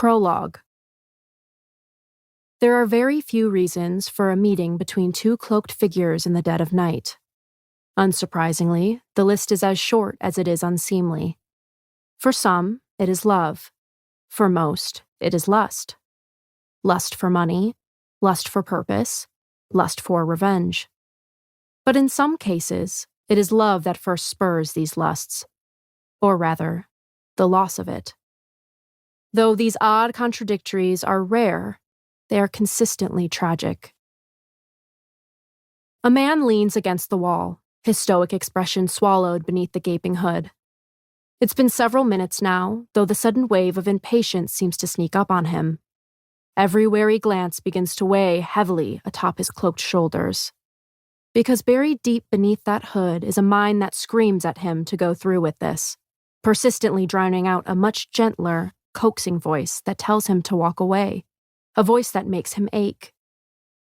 Prologue. There are very few reasons for a meeting between two cloaked figures in the dead of night. Unsurprisingly, the list is as short as it is unseemly. For some, it is love. For most, it is lust. Lust for money, lust for purpose, lust for revenge. But in some cases, it is love that first spurs these lusts. Or rather, the loss of it. Though these odd contradictories are rare, they are consistently tragic. A man leans against the wall, his stoic expression swallowed beneath the gaping hood. It's been several minutes now, though the sudden wave of impatience seems to sneak up on him. Every wary glance begins to weigh heavily atop his cloaked shoulders. Because buried deep beneath that hood is a mind that screams at him to go through with this, persistently drowning out a much gentler, coaxing voice that tells him to walk away, a voice that makes him ache.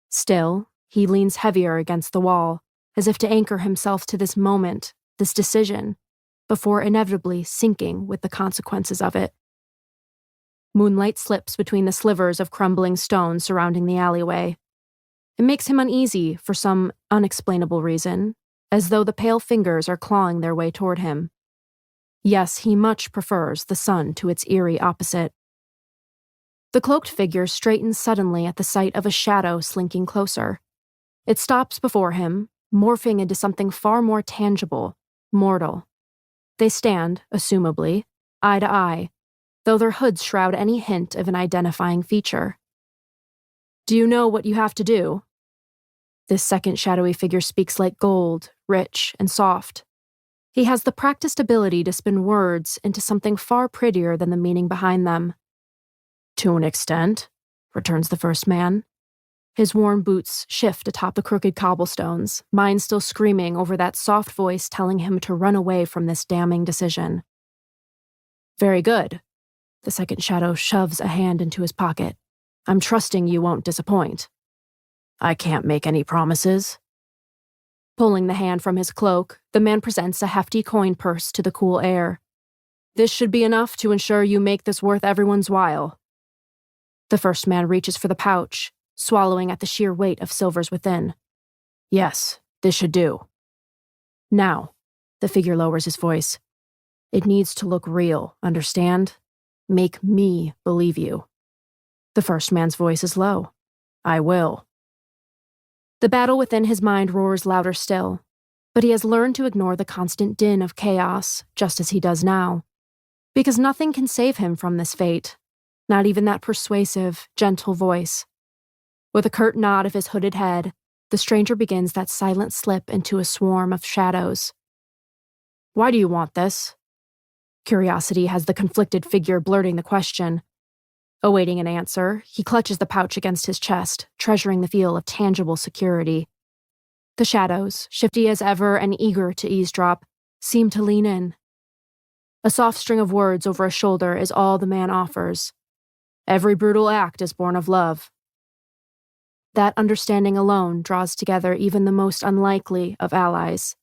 Still, he leans heavier against the wall, as if to anchor himself to this moment, this decision, before inevitably sinking with the consequences of it. Moonlight slips between the slivers of crumbling stone surrounding the alleyway. It makes him uneasy for some unexplainable reason, as though the pale fingers are clawing their way toward him. Yes, he much prefers the sun to its eerie opposite. The cloaked figure straightens suddenly at the sight of a shadow slinking closer. It stops before him, morphing into something far more tangible, mortal. They stand, assumably, eye to eye, though their hoods shroud any hint of an identifying feature. "Do you know what you have to do?" This second shadowy figure speaks like gold, rich and soft. He has the practiced ability to spin words into something far prettier than the meaning behind them. "To an extent," returns the first man. His worn boots shift atop the crooked cobblestones, mine still screaming over that soft voice telling him to run away from this damning decision. "Very good." The second shadow shoves a hand into his pocket. "I'm trusting you won't disappoint." "I can't make any promises." Pulling the hand from his cloak, the man presents a hefty coin purse to the cool air. "This should be enough to ensure you make this worth everyone's while." The first man reaches for the pouch, swallowing at the sheer weight of silvers within. "Yes, this should do." "Now," the figure lowers his voice, "it needs to look real, understand? Make me believe you." The first man's voice is low. "I will." The battle within his mind roars louder still, but he has learned to ignore the constant din of chaos, just as he does now. Because nothing can save him from this fate, not even that persuasive, gentle voice. With a curt nod of his hooded head, the stranger begins that silent slip into a swarm of shadows. "Why do you want this?" Curiosity has the conflicted figure blurting the question. Awaiting an answer, he clutches the pouch against his chest, treasuring the feel of tangible security. The shadows, shifty as ever and eager to eavesdrop, seem to lean in. A soft string of words over a shoulder is all the man offers. "Every brutal act is born of love." That understanding alone draws together even the most unlikely of allies.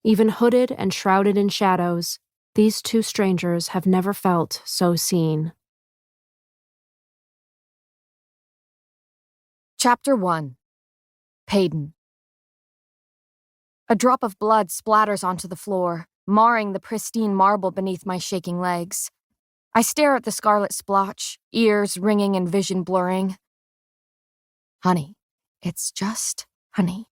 Even hooded and shrouded in shadows, these two strangers have never felt so seen. Chapter 1. Payden. A drop of blood splatters onto the floor, marring the pristine marble beneath my shaking legs. I stare at the scarlet splotch, ears ringing and vision blurring. Honey. It's just honey.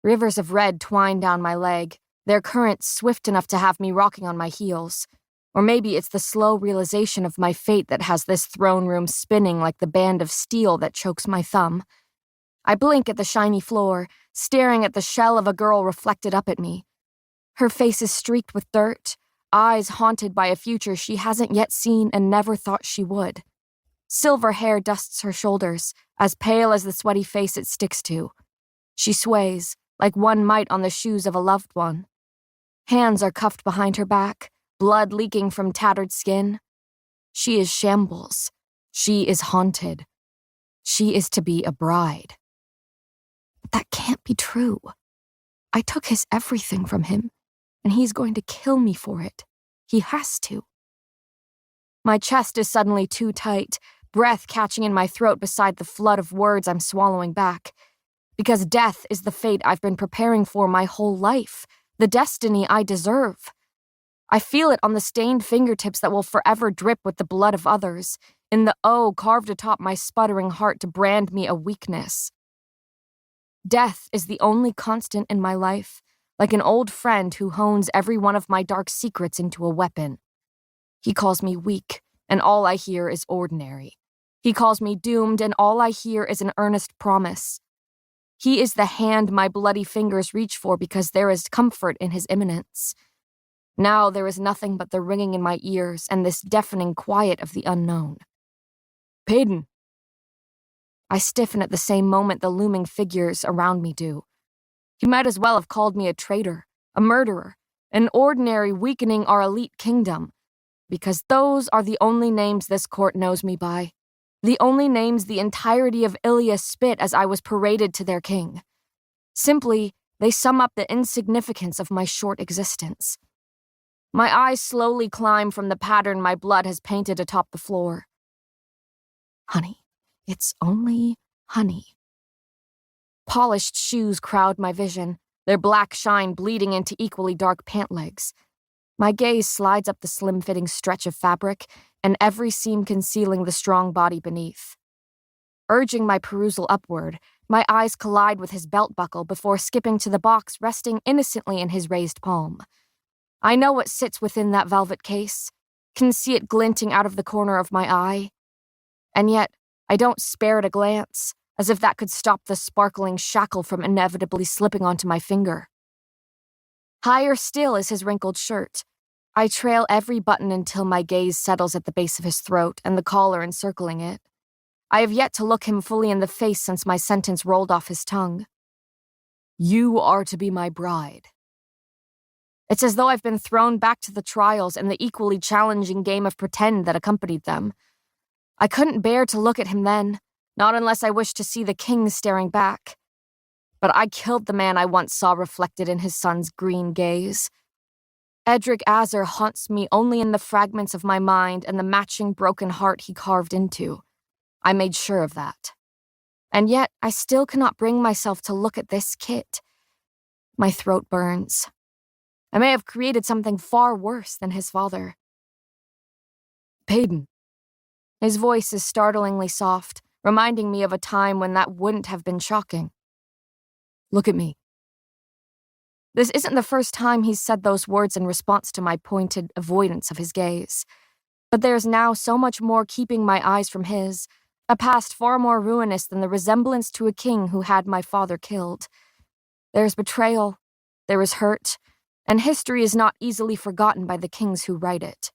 Rivers of red twine down my leg, their currents swift enough to have me rocking on my heels. Or maybe it's the slow realization of my fate that has this throne room spinning like the band of steel that chokes my thumb. I blink at the shiny floor, staring at the shell of a girl reflected up at me. Her face is streaked with dirt, eyes haunted by a future she hasn't yet seen and never thought she would. Silver hair dusts her shoulders, as pale as the sweaty face it sticks to. She sways, like one might on the shoes of a loved one. Hands are cuffed behind her back, blood leaking from tattered skin. She is shambles. She is haunted. She is to be a bride. But that can't be true. I took his everything from him, and he's going to kill me for it. He has to. My chest is suddenly too tight, breath catching in my throat beside the flood of words I'm swallowing back. Because death is the fate I've been preparing for my whole life, the destiny I deserve. I feel it on the stained fingertips that will forever drip with the blood of others, in the O carved atop my sputtering heart to brand me a weakness. Death is the only constant in my life, like an old friend who hones every one of my dark secrets into a weapon. He calls me weak, and all I hear is ordinary. He calls me doomed, and all I hear is an earnest promise. He is the hand my bloody fingers reach for because there is comfort in his imminence. Now there is nothing but the ringing in my ears and this deafening quiet of the unknown. Peyton! I stiffen at the same moment the looming figures around me do. He might as well have called me a traitor, a murderer, an ordinary weakening our elite kingdom, because those are the only names this court knows me by, the only names the entirety of Ilia spit as I was paraded to their king. Simply, they sum up the insignificance of my short existence. My eyes slowly climb from the pattern my blood has painted atop the floor. Honey, it's only honey. Polished shoes crowd my vision, their black shine bleeding into equally dark pant legs. My gaze slides up the slim-fitting stretch of fabric, and every seam concealing the strong body beneath. Urging my perusal upward, my eyes collide with his belt buckle before skipping to the box resting innocently in his raised palm. I know what sits within that velvet case, can see it glinting out of the corner of my eye. And yet, I don't spare it a glance, as if that could stop the sparkling shackle from inevitably slipping onto my finger. Higher still is his wrinkled shirt. I trail every button until my gaze settles at the base of his throat and the collar encircling it. I have yet to look him fully in the face since my sentence rolled off his tongue. You are to be my bride. It's as though I've been thrown back to the trials and the equally challenging game of pretend that accompanied them. I couldn't bear to look at him then, not unless I wished to see the king staring back. But I killed the man I once saw reflected in his son's green gaze. Edric Azar haunts me only in the fragments of my mind and the matching broken heart he carved into. I made sure of that. And yet, I still cannot bring myself to look at this kit. My throat burns. I may have created something far worse than his father. Peyton. His voice is startlingly soft, reminding me of a time when that wouldn't have been shocking. Look at me. This isn't the first time he's said those words in response to my pointed avoidance of his gaze. But there's now so much more keeping my eyes from his, a past far more ruinous than the resemblance to a king who had my father killed. There's betrayal, there is hurt, and history is not easily forgotten by the kings who write it.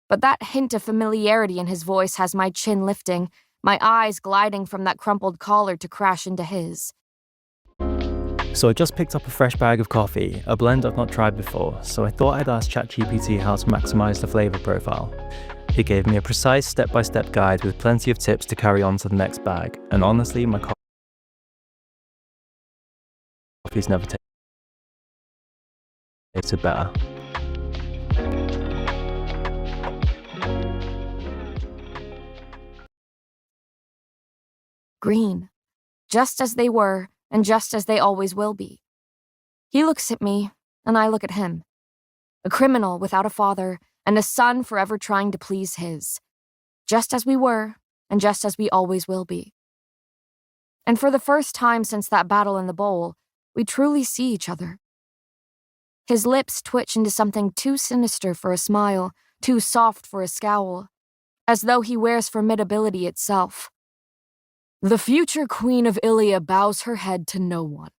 But that hint of familiarity in his voice has my chin lifting, my eyes gliding from that crumpled collar to crash into his. So I just picked up a fresh bag of coffee, a blend I've not tried before, so I thought I'd ask ChatGPT how to maximize the flavor profile. It gave me a precise step-by-step guide with plenty of tips to carry on to the next bag, and honestly, my coffee's never tasted better. Green, just as they were, and just as they always will be. He looks at me, and I look at him. A criminal without a father, and a son forever trying to please his. Just as we were, and just as we always will be. And for the first time since that battle in the bowl, we truly see each other. His lips twitch into something too sinister for a smile, too soft for a scowl, as though he wears formidability itself. The future queen of Ilia bows her head to no one.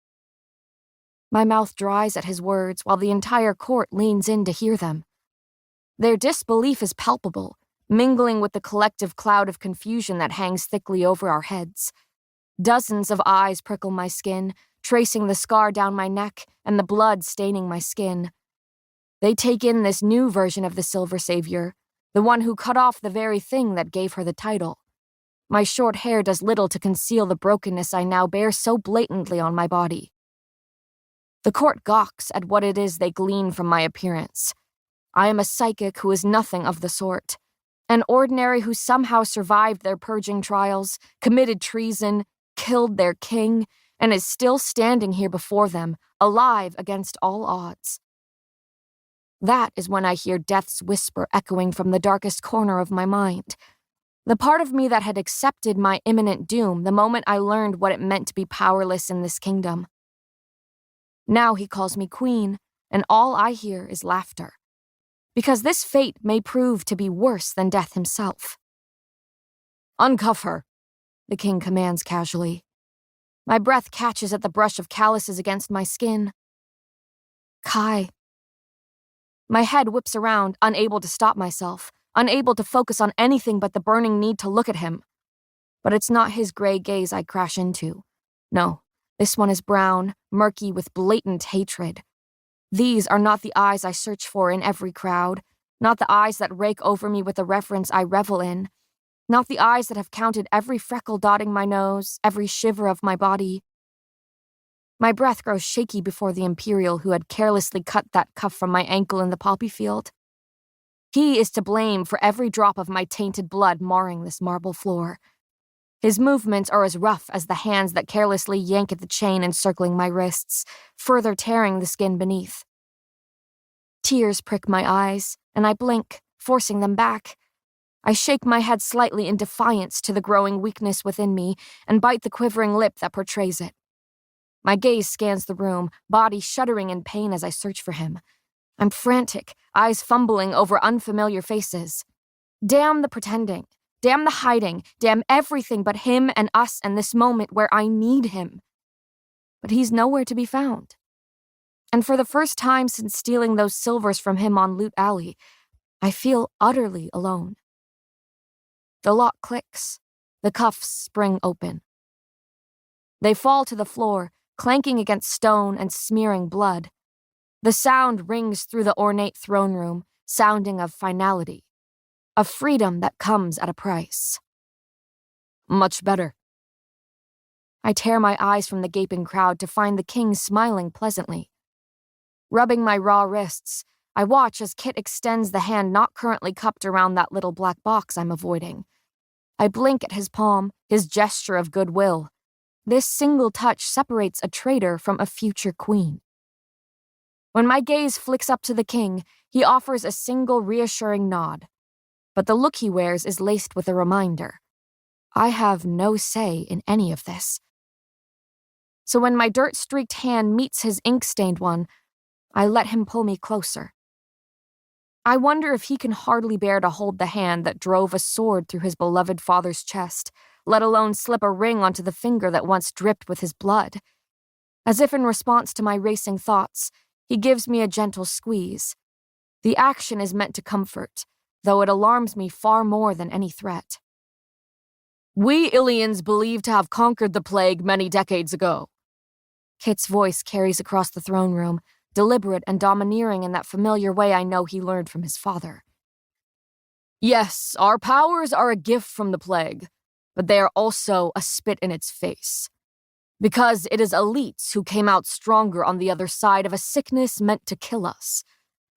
My mouth dries at his words while the entire court leans in to hear them. Their disbelief is palpable, mingling with the collective cloud of confusion that hangs thickly over our heads. Dozens of eyes prickle my skin, tracing the scar down my neck and the blood staining my skin. They take in this new version of the Silver Savior, the one who cut off the very thing that gave her the title. My short hair does little to conceal the brokenness I now bear so blatantly on my body. The court gawks at what it is they glean from my appearance. I am a psychic who is nothing of the sort. An ordinary who somehow survived their purging trials, committed treason, killed their king, and is still standing here before them, alive against all odds. That is when I hear death's whisper echoing from the darkest corner of my mind. The part of me that had accepted my imminent doom the moment I learned what it meant to be powerless in this kingdom. Now he calls me queen, and all I hear is laughter. Because this fate may prove to be worse than death himself. "Uncuff her," the king commands casually. My breath catches at the brush of calluses against my skin. Kai. My head whips around, unable to stop myself, unable to focus on anything but the burning need to look at him. But it's not his gray gaze I crash into. No, this one is brown, murky with blatant hatred. These are not the eyes I search for in every crowd, not the eyes that rake over me with the reverence I revel in, not the eyes that have counted every freckle dotting my nose, every shiver of my body. My breath grows shaky before the Imperial who had carelessly cut that cuff from my ankle in the poppy field. He is to blame for every drop of my tainted blood marring this marble floor. His movements are as rough as the hands that carelessly yank at the chain encircling my wrists, further tearing the skin beneath. Tears prick my eyes, and I blink, forcing them back. I shake my head slightly in defiance to the growing weakness within me and bite the quivering lip that portrays it. My gaze scans the room, body shuddering in pain as I search for him. I'm frantic, eyes fumbling over unfamiliar faces. Damn the pretending. Damn the hiding, damn everything but him and us and this moment where I need him. But he's nowhere to be found. And for the first time since stealing those silvers from him on Loot Alley, I feel utterly alone. The lock clicks. The cuffs spring open. They fall to the floor, clanking against stone and smearing blood. The sound rings through the ornate throne room, sounding of finality. Of freedom that comes at a price. Much better. I tear my eyes from the gaping crowd to find the king smiling pleasantly. Rubbing my raw wrists, I watch as Kit extends the hand not currently cupped around that little black box I'm avoiding. I blink at his palm, his gesture of goodwill. This single touch separates a traitor from a future queen. When my gaze flicks up to the king, he offers a single reassuring nod. But the look he wears is laced with a reminder. I have no say in any of this. So when my dirt-streaked hand meets his ink-stained one, I let him pull me closer. I wonder if he can hardly bear to hold the hand that drove a sword through his beloved father's chest, let alone slip a ring onto the finger that once dripped with his blood. As if in response to my racing thoughts, he gives me a gentle squeeze. The action is meant to comfort, though it alarms me far more than any threat. "We Ilians believe to have conquered the plague many decades ago." Kit's voice carries across the throne room, deliberate and domineering in that familiar way I know he learned from his father. "Yes, our powers are a gift from the plague, but they are also a spit in its face. Because it is elites who came out stronger on the other side of a sickness meant to kill us.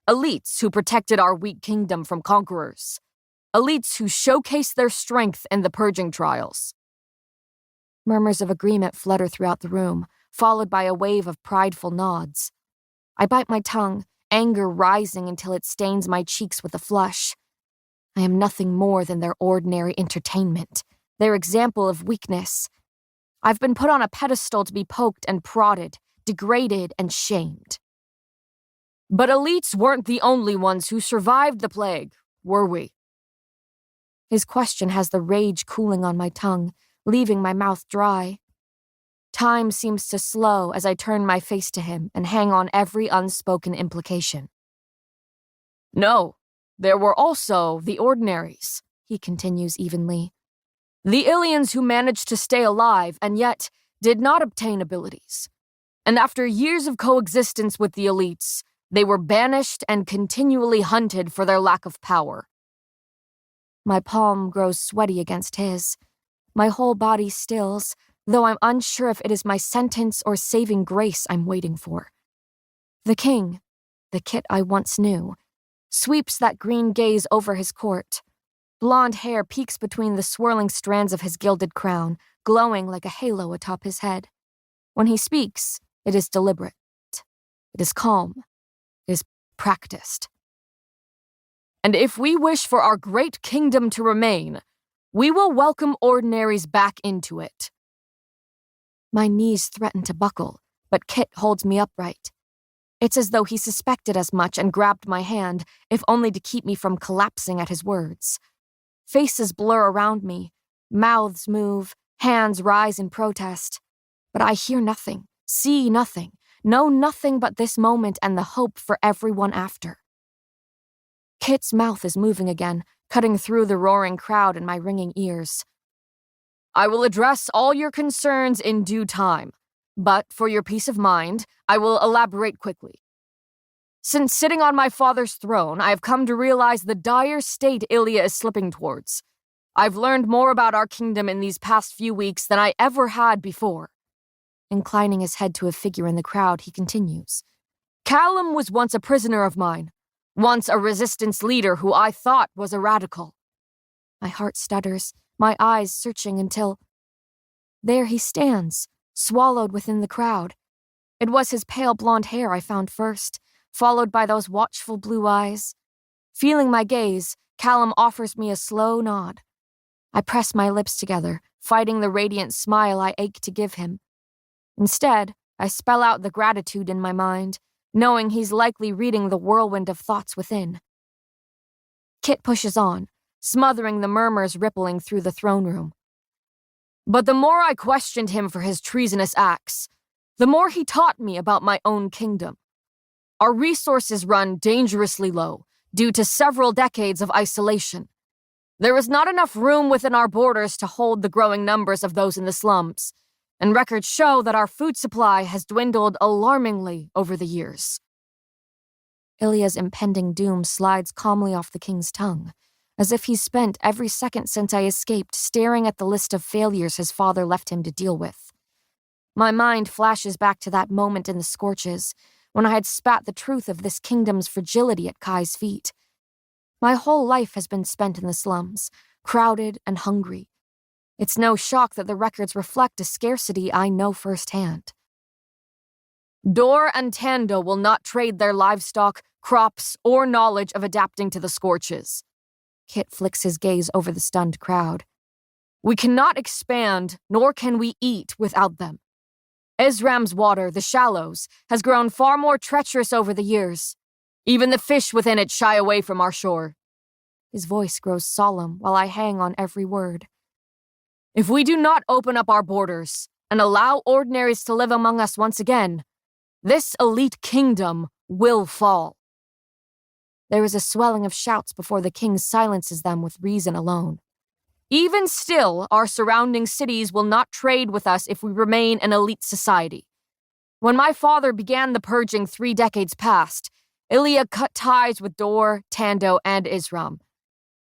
Elites who protected our weak kingdom from conquerors. Elites who showcased their strength in the purging trials." Murmurs of agreement flutter throughout the room, followed by a wave of prideful nods. I bite my tongue, anger rising until it stains my cheeks with a flush. I am nothing more than their ordinary entertainment, their example of weakness. I've been put on a pedestal to be poked and prodded, degraded and shamed. "But elites weren't the only ones who survived the plague, were we?" His question has the rage cooling on my tongue, leaving my mouth dry. Time seems to slow as I turn my face to him and hang on every unspoken implication. "No, there were also the ordinaries," he continues evenly. "The Ilians who managed to stay alive and yet did not obtain abilities. And after years of coexistence with the elites, they were banished and continually hunted for their lack of power." My palm grows sweaty against his. My whole body stills, though I'm unsure if it is my sentence or saving grace I'm waiting for. The king, the Kit I once knew, sweeps that green gaze over his court. Blonde hair peeks between the swirling strands of his gilded crown, glowing like a halo atop his head. When he speaks, it is deliberate. It is calm. It is practiced. And if we wish for our great kingdom to remain, we will welcome ordinaries back into it. My knees threaten to buckle, but Kit holds me upright. It's as though he suspected as much and grabbed my hand, if only to keep me from collapsing at his words. Faces blur around me, mouths move, hands rise in protest. But I hear nothing, see nothing, know nothing but this moment and the hope for everyone after. Kit's mouth is moving again, cutting through the roaring crowd and my ringing ears. I will address all your concerns in due time, but for your peace of mind, I will elaborate quickly. Since sitting on my father's throne, I have come to realize the dire state Ilya is slipping towards. I've learned more about our kingdom in these past few weeks than I ever had before. Inclining his head to a figure in the crowd, he continues. Callum was once a prisoner of mine, once a resistance leader who I thought was a radical. My heart stutters, my eyes searching until... There he stands, swallowed within the crowd. It was his pale blonde hair I found first, followed by those watchful blue eyes. Feeling my gaze, Callum offers me a slow nod. I press my lips together, fighting the radiant smile I ache to give him. Instead, I spell out the gratitude in my mind, knowing he's likely reading the whirlwind of thoughts within. Kit pushes on, smothering the murmurs rippling through the throne room. But the more I questioned him for his treasonous acts, the more he taught me about my own kingdom. Our resources run dangerously low, due to several decades of isolation. There is not enough room within our borders to hold the growing numbers of those in the slums, and records show that our food supply has dwindled alarmingly over the years. Ilya's impending doom slides calmly off the king's tongue, as if he's spent every second since I escaped staring at the list of failures his father left him to deal with. My mind flashes back to that moment in the scorches, when I had spat the truth of this kingdom's fragility at Kai's feet. My whole life has been spent in the slums, crowded and hungry. It's no shock that the records reflect a scarcity I know firsthand. Dor and Tando will not trade their livestock, crops, or knowledge of adapting to the scorches. Kit flicks his gaze over the stunned crowd. We cannot expand, nor can we eat without them. Ezram's water, the shallows, has grown far more treacherous over the years. Even the fish within it shy away from our shore. His voice grows solemn while I hang on every word. If we do not open up our borders and allow ordinaries to live among us once again, this elite kingdom will fall. There is a swelling of shouts before the king silences them with reason alone. Even still, our surrounding cities will not trade with us if we remain an elite society. When my father began the purging 3 decades past, Ilya cut ties with Dor, Tando, and Ezram.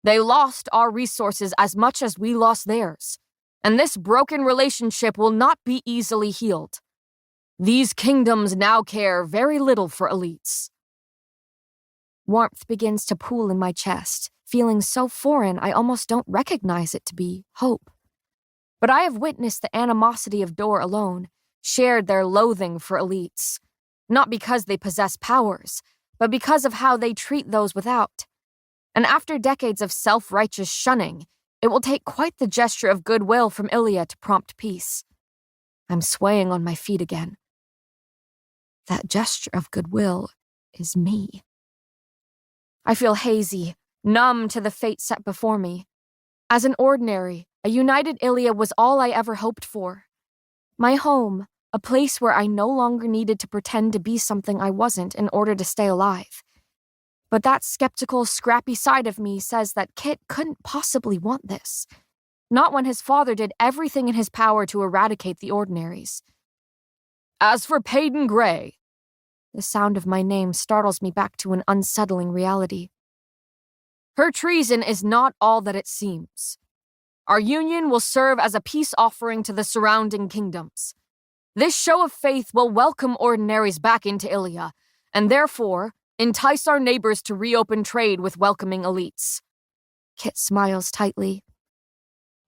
They lost our resources as much as we lost theirs, and this broken relationship will not be easily healed. These kingdoms now care very little for elites. Warmth begins to pool in my chest, feeling so foreign I almost don't recognize it to be hope. But I have witnessed the animosity of Dor alone, shared their loathing for elites, not because they possess powers, but because of how they treat those without. And after decades of self-righteous shunning, it will take quite the gesture of goodwill from Ilya to prompt peace. I'm swaying on my feet again. That gesture of goodwill is me. I feel hazy, numb to the fate set before me. As an ordinary, a united Ilya was all I ever hoped for. My home, a place where I no longer needed to pretend to be something I wasn't in order to stay alive. But that skeptical, scrappy side of me says that Kit couldn't possibly want this. Not when his father did everything in his power to eradicate the ordinaries. As for Peyton Gray, the sound of my name startles me back to an unsettling reality. Her treason is not all that it seems. Our union will serve as a peace offering to the surrounding kingdoms. This show of faith will welcome ordinaries back into Ilya, and therefore, entice our neighbors to reopen trade with welcoming elites. Kit smiles tightly.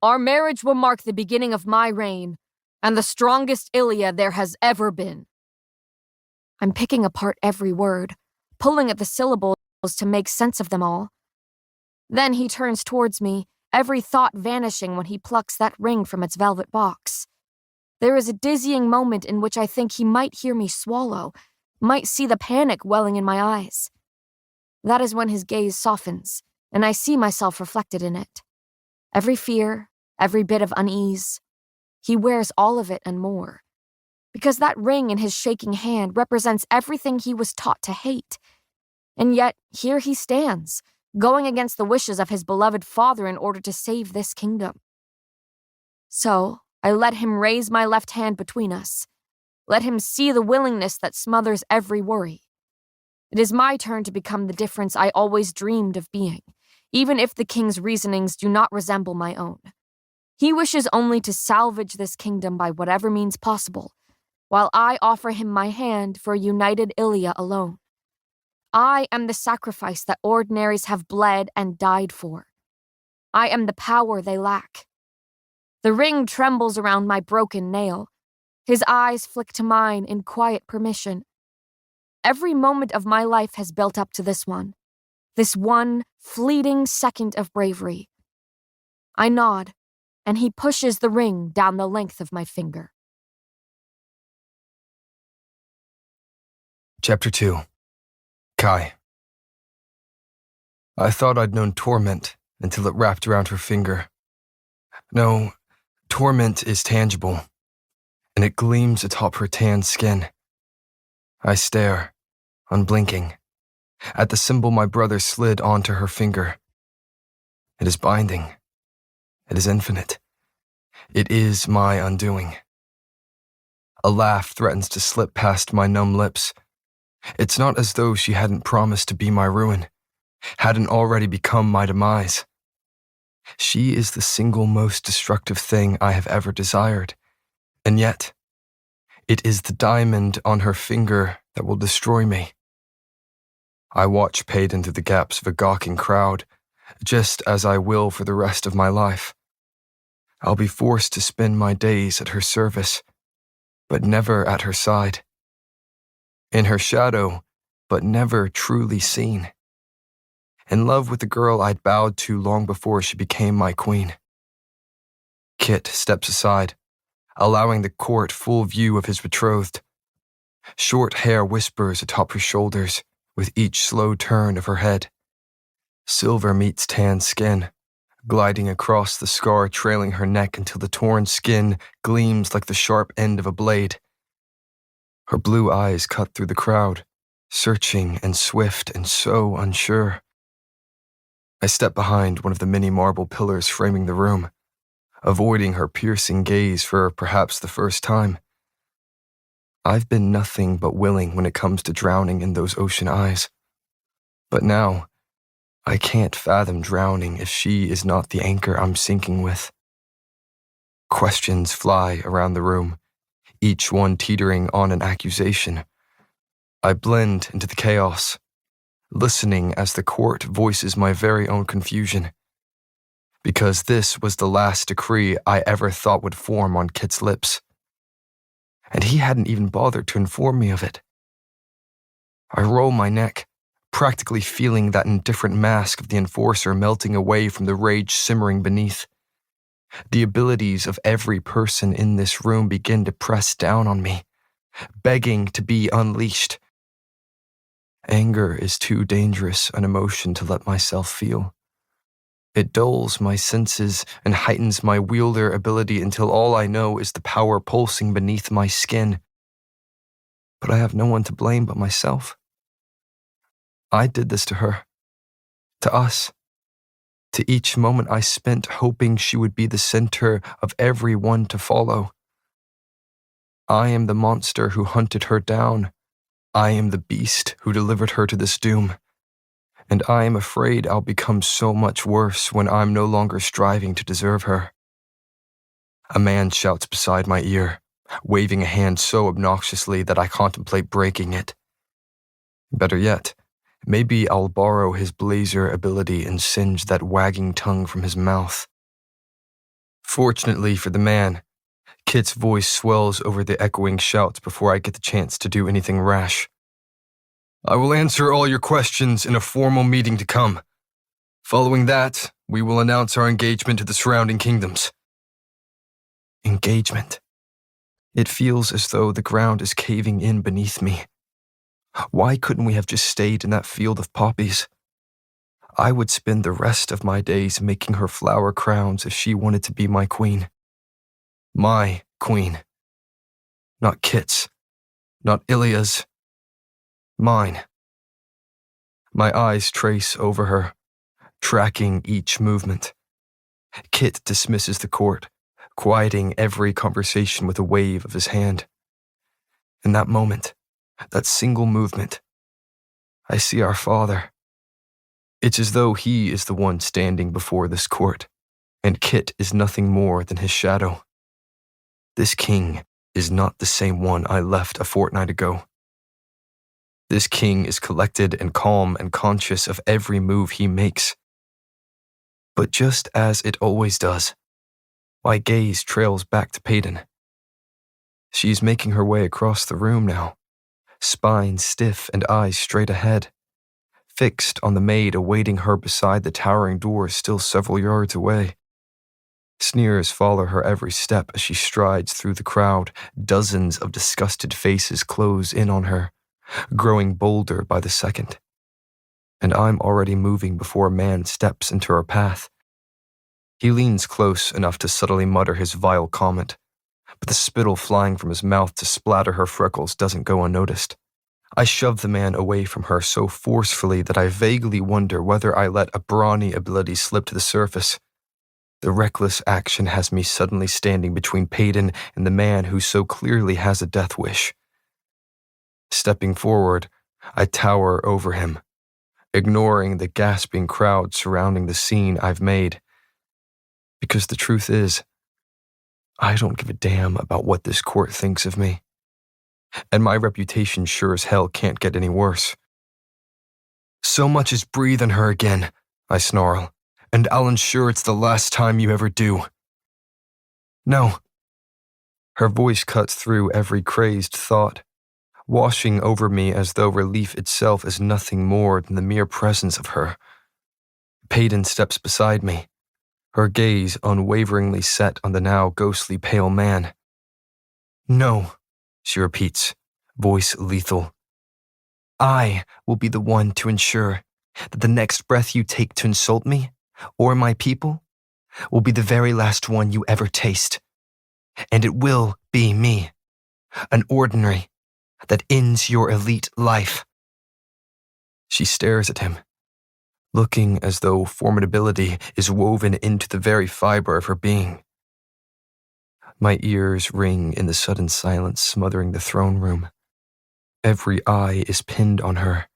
Our marriage will mark the beginning of my reign, and the strongest Ilia there has ever been. I'm picking apart every word, pulling at the syllables to make sense of them all. Then he turns towards me, every thought vanishing when he plucks that ring from its velvet box. There is a dizzying moment in which I think he might hear me swallow, might see the panic welling in my eyes. That is when his gaze softens, and I see myself reflected in it. Every fear, every bit of unease. He wears all of it and more. Because that ring in his shaking hand represents everything he was taught to hate. And yet, here he stands, going against the wishes of his beloved father in order to save this kingdom. So, I let him raise my left hand between us. Let him see the willingness that smothers every worry. It is my turn to become the difference I always dreamed of being, even if the king's reasonings do not resemble my own. He wishes only to salvage this kingdom by whatever means possible, while I offer him my hand for a united Ilia alone. I am the sacrifice that ordinaries have bled and died for. I am the power they lack. The ring trembles around my broken nail. His eyes flick to mine in quiet permission. Every moment of my life has built up to this one fleeting second of bravery. I nod, and he pushes the ring down the length of my finger. Chapter 2. Kai. I thought I'd known torment until it wrapped around her finger. No, torment is tangible, and it gleams atop her tan skin. I stare, unblinking, at the symbol my brother slid onto her finger. It is binding. It is infinite. It is my undoing. A laugh threatens to slip past my numb lips. It's not as though she hadn't promised to be my ruin, hadn't already become my demise. She is the single most destructive thing I have ever desired, and yet, it is the diamond on her finger that will destroy me. I watch Payton through the gaps of a gawking crowd, just as I will for the rest of my life. I'll be forced to spend my days at her service, but never at her side. In her shadow, but never truly seen. In love with the girl I'd bowed to long before she became my queen. Kit steps aside, allowing the court full view of his betrothed. Short hair whispers atop her shoulders with each slow turn of her head. Silver meets tan skin, gliding across the scar trailing her neck until the torn skin gleams like the sharp end of a blade. Her blue eyes cut through the crowd, searching and swift and so unsure. I step behind one of the many marble pillars framing the room, avoiding her piercing gaze for perhaps the first time. I've been nothing but willing when it comes to drowning in those ocean eyes. But now, I can't fathom drowning if she is not the anchor I'm sinking with. Questions fly around the room, each one teetering on an accusation. I blend into the chaos, listening as the court voices my very own confusion. Because this was the last decree I ever thought would form on Kit's lips. And he hadn't even bothered to inform me of it. I roll my neck, practically feeling that indifferent mask of the enforcer melting away from the rage simmering beneath. The abilities of every person in this room begin to press down on me, begging to be unleashed. Anger is too dangerous an emotion to let myself feel. It dulls my senses and heightens my wielder ability until all I know is the power pulsing beneath my skin. But I have no one to blame but myself. I did this to her, to us, to each moment I spent hoping she would be the center of every one to follow. I am the monster who hunted her down. I am the beast who delivered her to this doom. And I am afraid I'll become so much worse when I'm no longer striving to deserve her. A man shouts beside my ear, waving a hand so obnoxiously that I contemplate breaking it. Better yet, Maybe I'll borrow his blazer ability and singe that wagging tongue from his mouth. Fortunately for the man, Kit's voice swells over the echoing shouts before I get the chance to do anything rash. I will answer all your questions in a formal meeting to come. Following that, we will announce our engagement to the surrounding kingdoms. Engagement. It feels as though the ground is caving in beneath me. Why couldn't we have just stayed in that field of poppies? I would spend the rest of my days making her flower crowns if she wanted to be my queen. My queen. Not Kit's. Not Ilya's. Mine. My eyes trace over her, tracking each movement. Kit dismisses the court, quieting every conversation with a wave of his hand. In that moment, that single movement, I see our father. It's as though he is the one standing before this court, and Kit is nothing more than his shadow. This king is not the same one I left a fortnight ago. This king is collected and calm and conscious of every move he makes. But just as it always does, my gaze trails back to Peyton. She's making her way across the room now, spine stiff and eyes straight ahead, fixed on the maid awaiting her beside the towering door still several yards away. Sneers follow her every step as she strides through the crowd. Dozens of disgusted faces close in on her, growing bolder by the second. And I'm already moving before a man steps into her path. He leans close enough to subtly mutter his vile comment, but the spittle flying from his mouth to splatter her freckles doesn't go unnoticed. I shove the man away from her so forcefully that I vaguely wonder whether I let a brawny ability slip to the surface. The reckless action has me suddenly standing between Peyton and the man who so clearly has a death wish. Stepping forward, I tower over him, ignoring the gasping crowd surrounding the scene I've made. Because the truth is, I don't give a damn about what this court thinks of me. And my reputation sure as hell can't get any worse. So much as breathe on her again, I snarl, and I'll ensure it's the last time you ever do. No. Her voice cuts through every crazed thought, washing over me as though relief itself is nothing more than the mere presence of her. Peyton steps beside me, her gaze unwaveringly set on the now ghostly pale man. No, she repeats, voice lethal. I will be the one to ensure that the next breath you take to insult me, or my people, will be the very last one you ever taste. And it will be me, an ordinary, that ends your elite life. She stares at him, looking as though formidability is woven into the very fiber of her being. My ears ring in the sudden silence smothering the throne room. Every eye is pinned on her,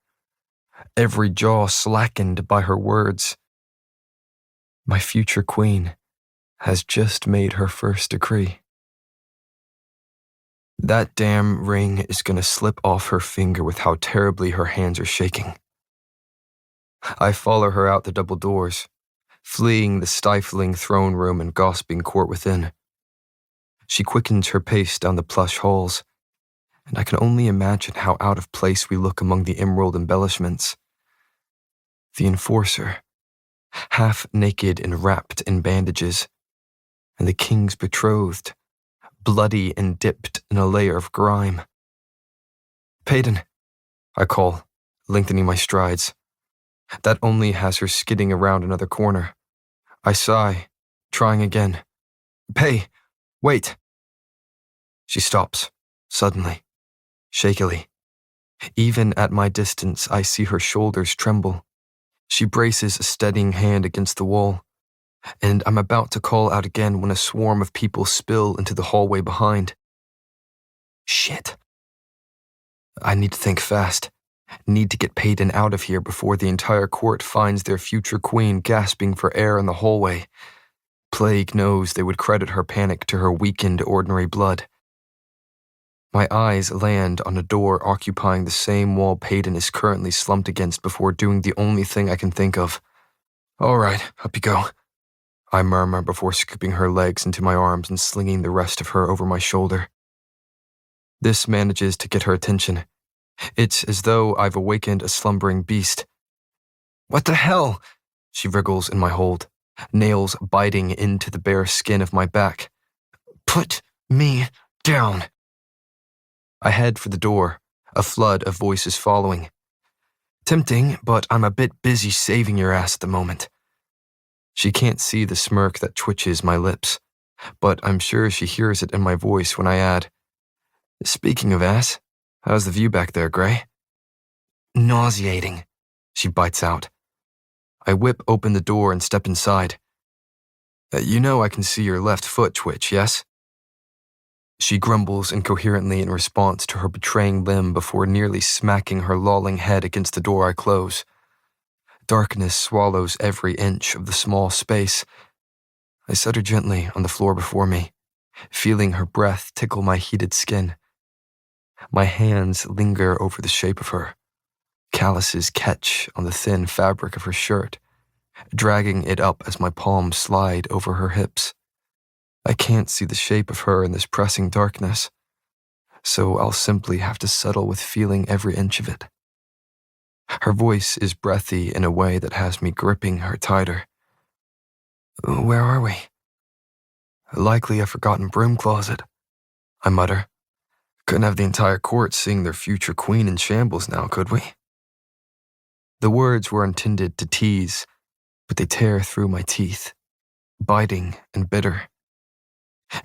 every jaw slackened by her words. My future queen has just made her first decree. That damn ring is gonna slip off her finger with how terribly her hands are shaking. I follow her out the double doors, fleeing the stifling throne room and gasping court within. She quickens her pace down the plush halls, and I can only imagine how out of place we look among the emerald embellishments. The enforcer, half naked and wrapped in bandages, and the king's betrothed, bloody and dipped in a layer of grime. Peyton, I call, lengthening my strides. That only has her skidding around another corner. I sigh, trying again. Wait. She stops, suddenly, shakily. Even at my distance, I see her shoulders tremble. She braces a steadying hand against the wall, and I'm about to call out again when a swarm of people spill into the hallway behind. Shit. I need to think fast. Need to get Peyton out of here before the entire court finds their future queen gasping for air in the hallway. Plague knows they would credit her panic to her weakened ordinary blood. My eyes land on a door occupying the same wall Peyton is currently slumped against before doing the only thing I can think of. "All right, up you go," I murmur before scooping her legs into my arms and slinging the rest of her over my shoulder. This manages to get her attention. It's as though I've awakened a slumbering beast. "What the hell?" She wriggles in my hold, nails biting into the bare skin of my back. "Put me down." I head for the door, a flood of voices following. Tempting, but I'm a bit busy saving your ass at the moment. She can't see the smirk that twitches my lips, but I'm sure she hears it in my voice when I add, "Speaking of ass, how's the view back there, Gray?" "Nauseating," she bites out. I whip open the door and step inside. "You know I can see your left foot twitch, yes?" She grumbles incoherently in response to her betraying limb before nearly smacking her lolling head against the door I close. Darkness swallows every inch of the small space. I set her gently on the floor before me, feeling her breath tickle my heated skin. My hands linger over the shape of her. Calluses catch on the thin fabric of her shirt, dragging it up as my palms slide over her hips. I can't see the shape of her in this pressing darkness, so I'll simply have to settle with feeling every inch of it. Her voice is breathy in a way that has me gripping her tighter. "Where are we?" "Likely a forgotten broom closet," I mutter. "Couldn't have the entire court seeing their future queen in shambles now, could we?" The words were intended to tease, but they tear through my teeth, biting and bitter.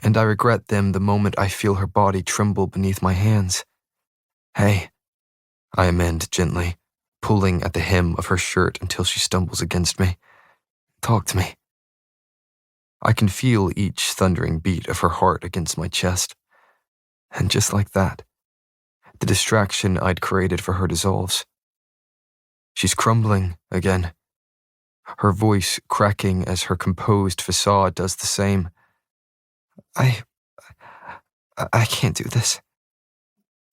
And I regret them the moment I feel her body tremble beneath my hands. "Hey," I amend gently, pulling at the hem of her shirt until she stumbles against me. "Talk to me." I can feel each thundering beat of her heart against my chest. And just like that, the distraction I'd created for her dissolves. She's crumbling again, her voice cracking as her composed facade does the same. I can't do this.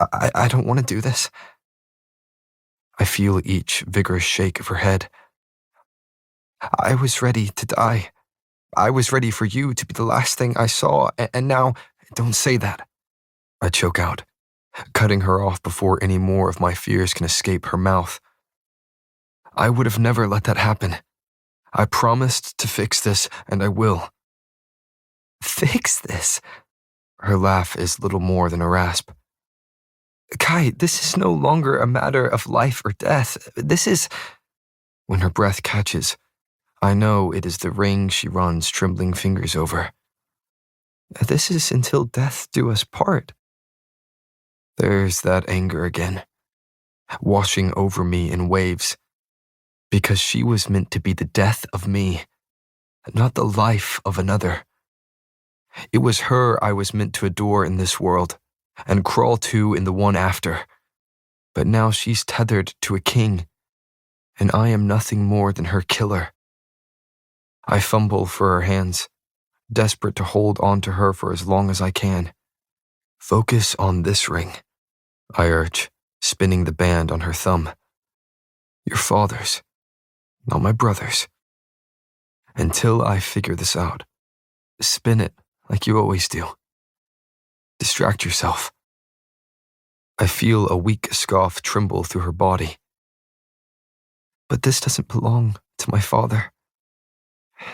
I don't want to do this." I feel each vigorous shake of her head. "I was ready to die. I was ready for you to be the last thing I saw, and now, don't say that." I choke out, cutting her off before any more of my fears can escape her mouth. "I would have never let that happen. I promised to fix this, and I will." "Fix this?" Her laugh is little more than a rasp. "Kai, this is no longer a matter of life or death. This is—" When her breath catches, I know it is the ring she runs trembling fingers over. "This is until death do us part." There's that anger again, washing over me in waves, because she was meant to be the death of me, not the life of another. It was her I was meant to adore in this world, and crawl to in the one after. But now she's tethered to a king, and I am nothing more than her killer. I fumble for her hands, desperate to hold on to her for as long as I can. "Focus on this ring," I urge, spinning the band on her thumb. "Your father's, not my brother's. Until I figure this out, spin it like you always do. Distract yourself." I feel a weak scoff tremble through her body. "But this doesn't belong to my father.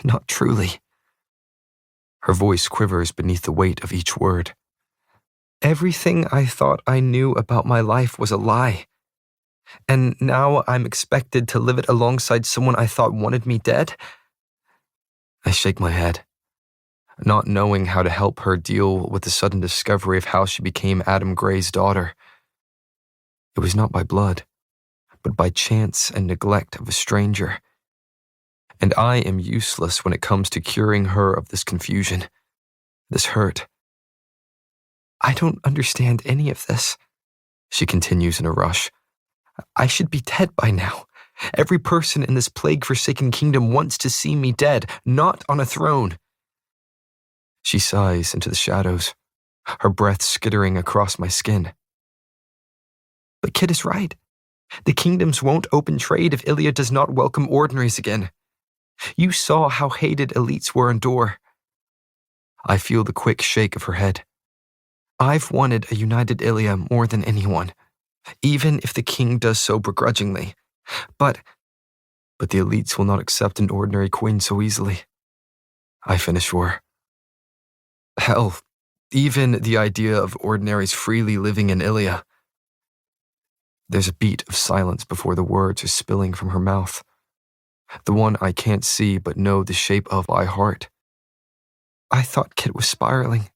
Not truly." Her voice quivers beneath the weight of each word. "Everything I thought I knew about my life was a lie. And now I'm expected to live it alongside someone I thought wanted me dead?" I shake my head, not knowing how to help her deal with the sudden discovery of how she became Adam Gray's daughter. It was not by blood, but by chance and neglect of a stranger. And I am useless when it comes to curing her of this confusion, this hurt. "I don't understand any of this," she continues in a rush. "I should be dead by now. Every person in this plague-forsaken kingdom wants to see me dead, not on a throne." She sighs into the shadows, her breath skittering across my skin. But Kit is right. The kingdoms won't open trade if Ilya does not welcome ordinaries again. You saw how hated elites were in Dor. I feel the quick shake of her head. I've wanted a united Ilya more than anyone, even if the king does so begrudgingly. But the elites will not accept an ordinary queen so easily. I finish for her. Hell, even the idea of ordinaries freely living in Ilya. There's a beat of silence before the words are spilling from her mouth. The one I can't see but know the shape of by heart. I thought Kit was spiraling.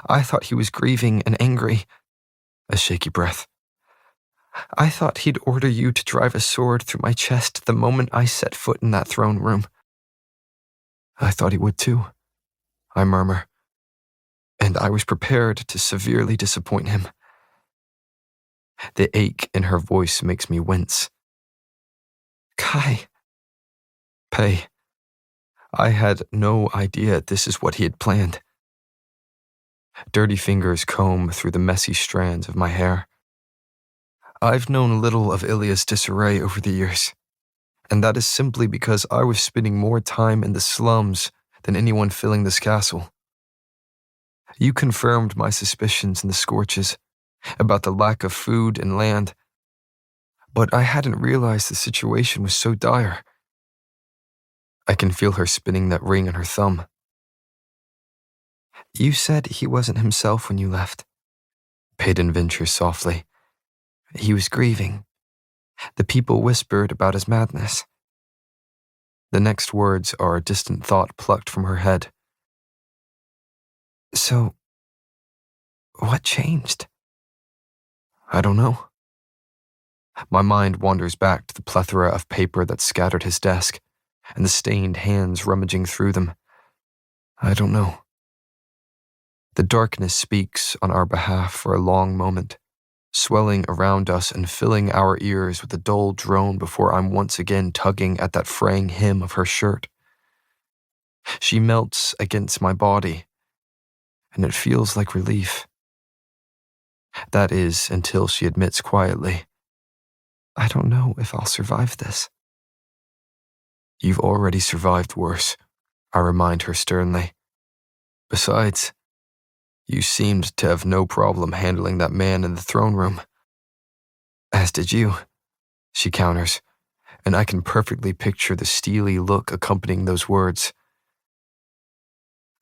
I thought he was grieving and angry. A shaky breath. I thought he'd order you to drive a sword through my chest the moment I set foot in that throne room. I thought he would too, I murmur, and I was prepared to severely disappoint him. The ache in her voice makes me wince. Kai. Pei. I had no idea this is what he had planned. Dirty fingers comb through the messy strands of my hair. I've known little of Ilya's disarray over the years, and that is simply because I was spending more time in the slums than anyone filling this castle. You confirmed my suspicions in the scorches about the lack of food and land, but I hadn't realized the situation was so dire. I can feel her spinning that ring on her thumb. You said he wasn't himself when you left, Peyton ventures softly. He was grieving. The people whispered about his madness. The next words are a distant thought plucked from her head. So, what changed? I don't know. My mind wanders back to the plethora of paper that scattered his desk, and the stained hands rummaging through them. I don't know. The darkness speaks on our behalf for a long moment, swelling around us and filling our ears with a dull drone before I'm once again tugging at that fraying hem of her shirt. She melts against my body, and it feels like relief. That is, until she admits quietly, I don't know if I'll survive this. You've already survived worse, I remind her sternly. Besides, you seemed to have no problem handling that man in the throne room. As did you, she counters, and I can perfectly picture the steely look accompanying those words.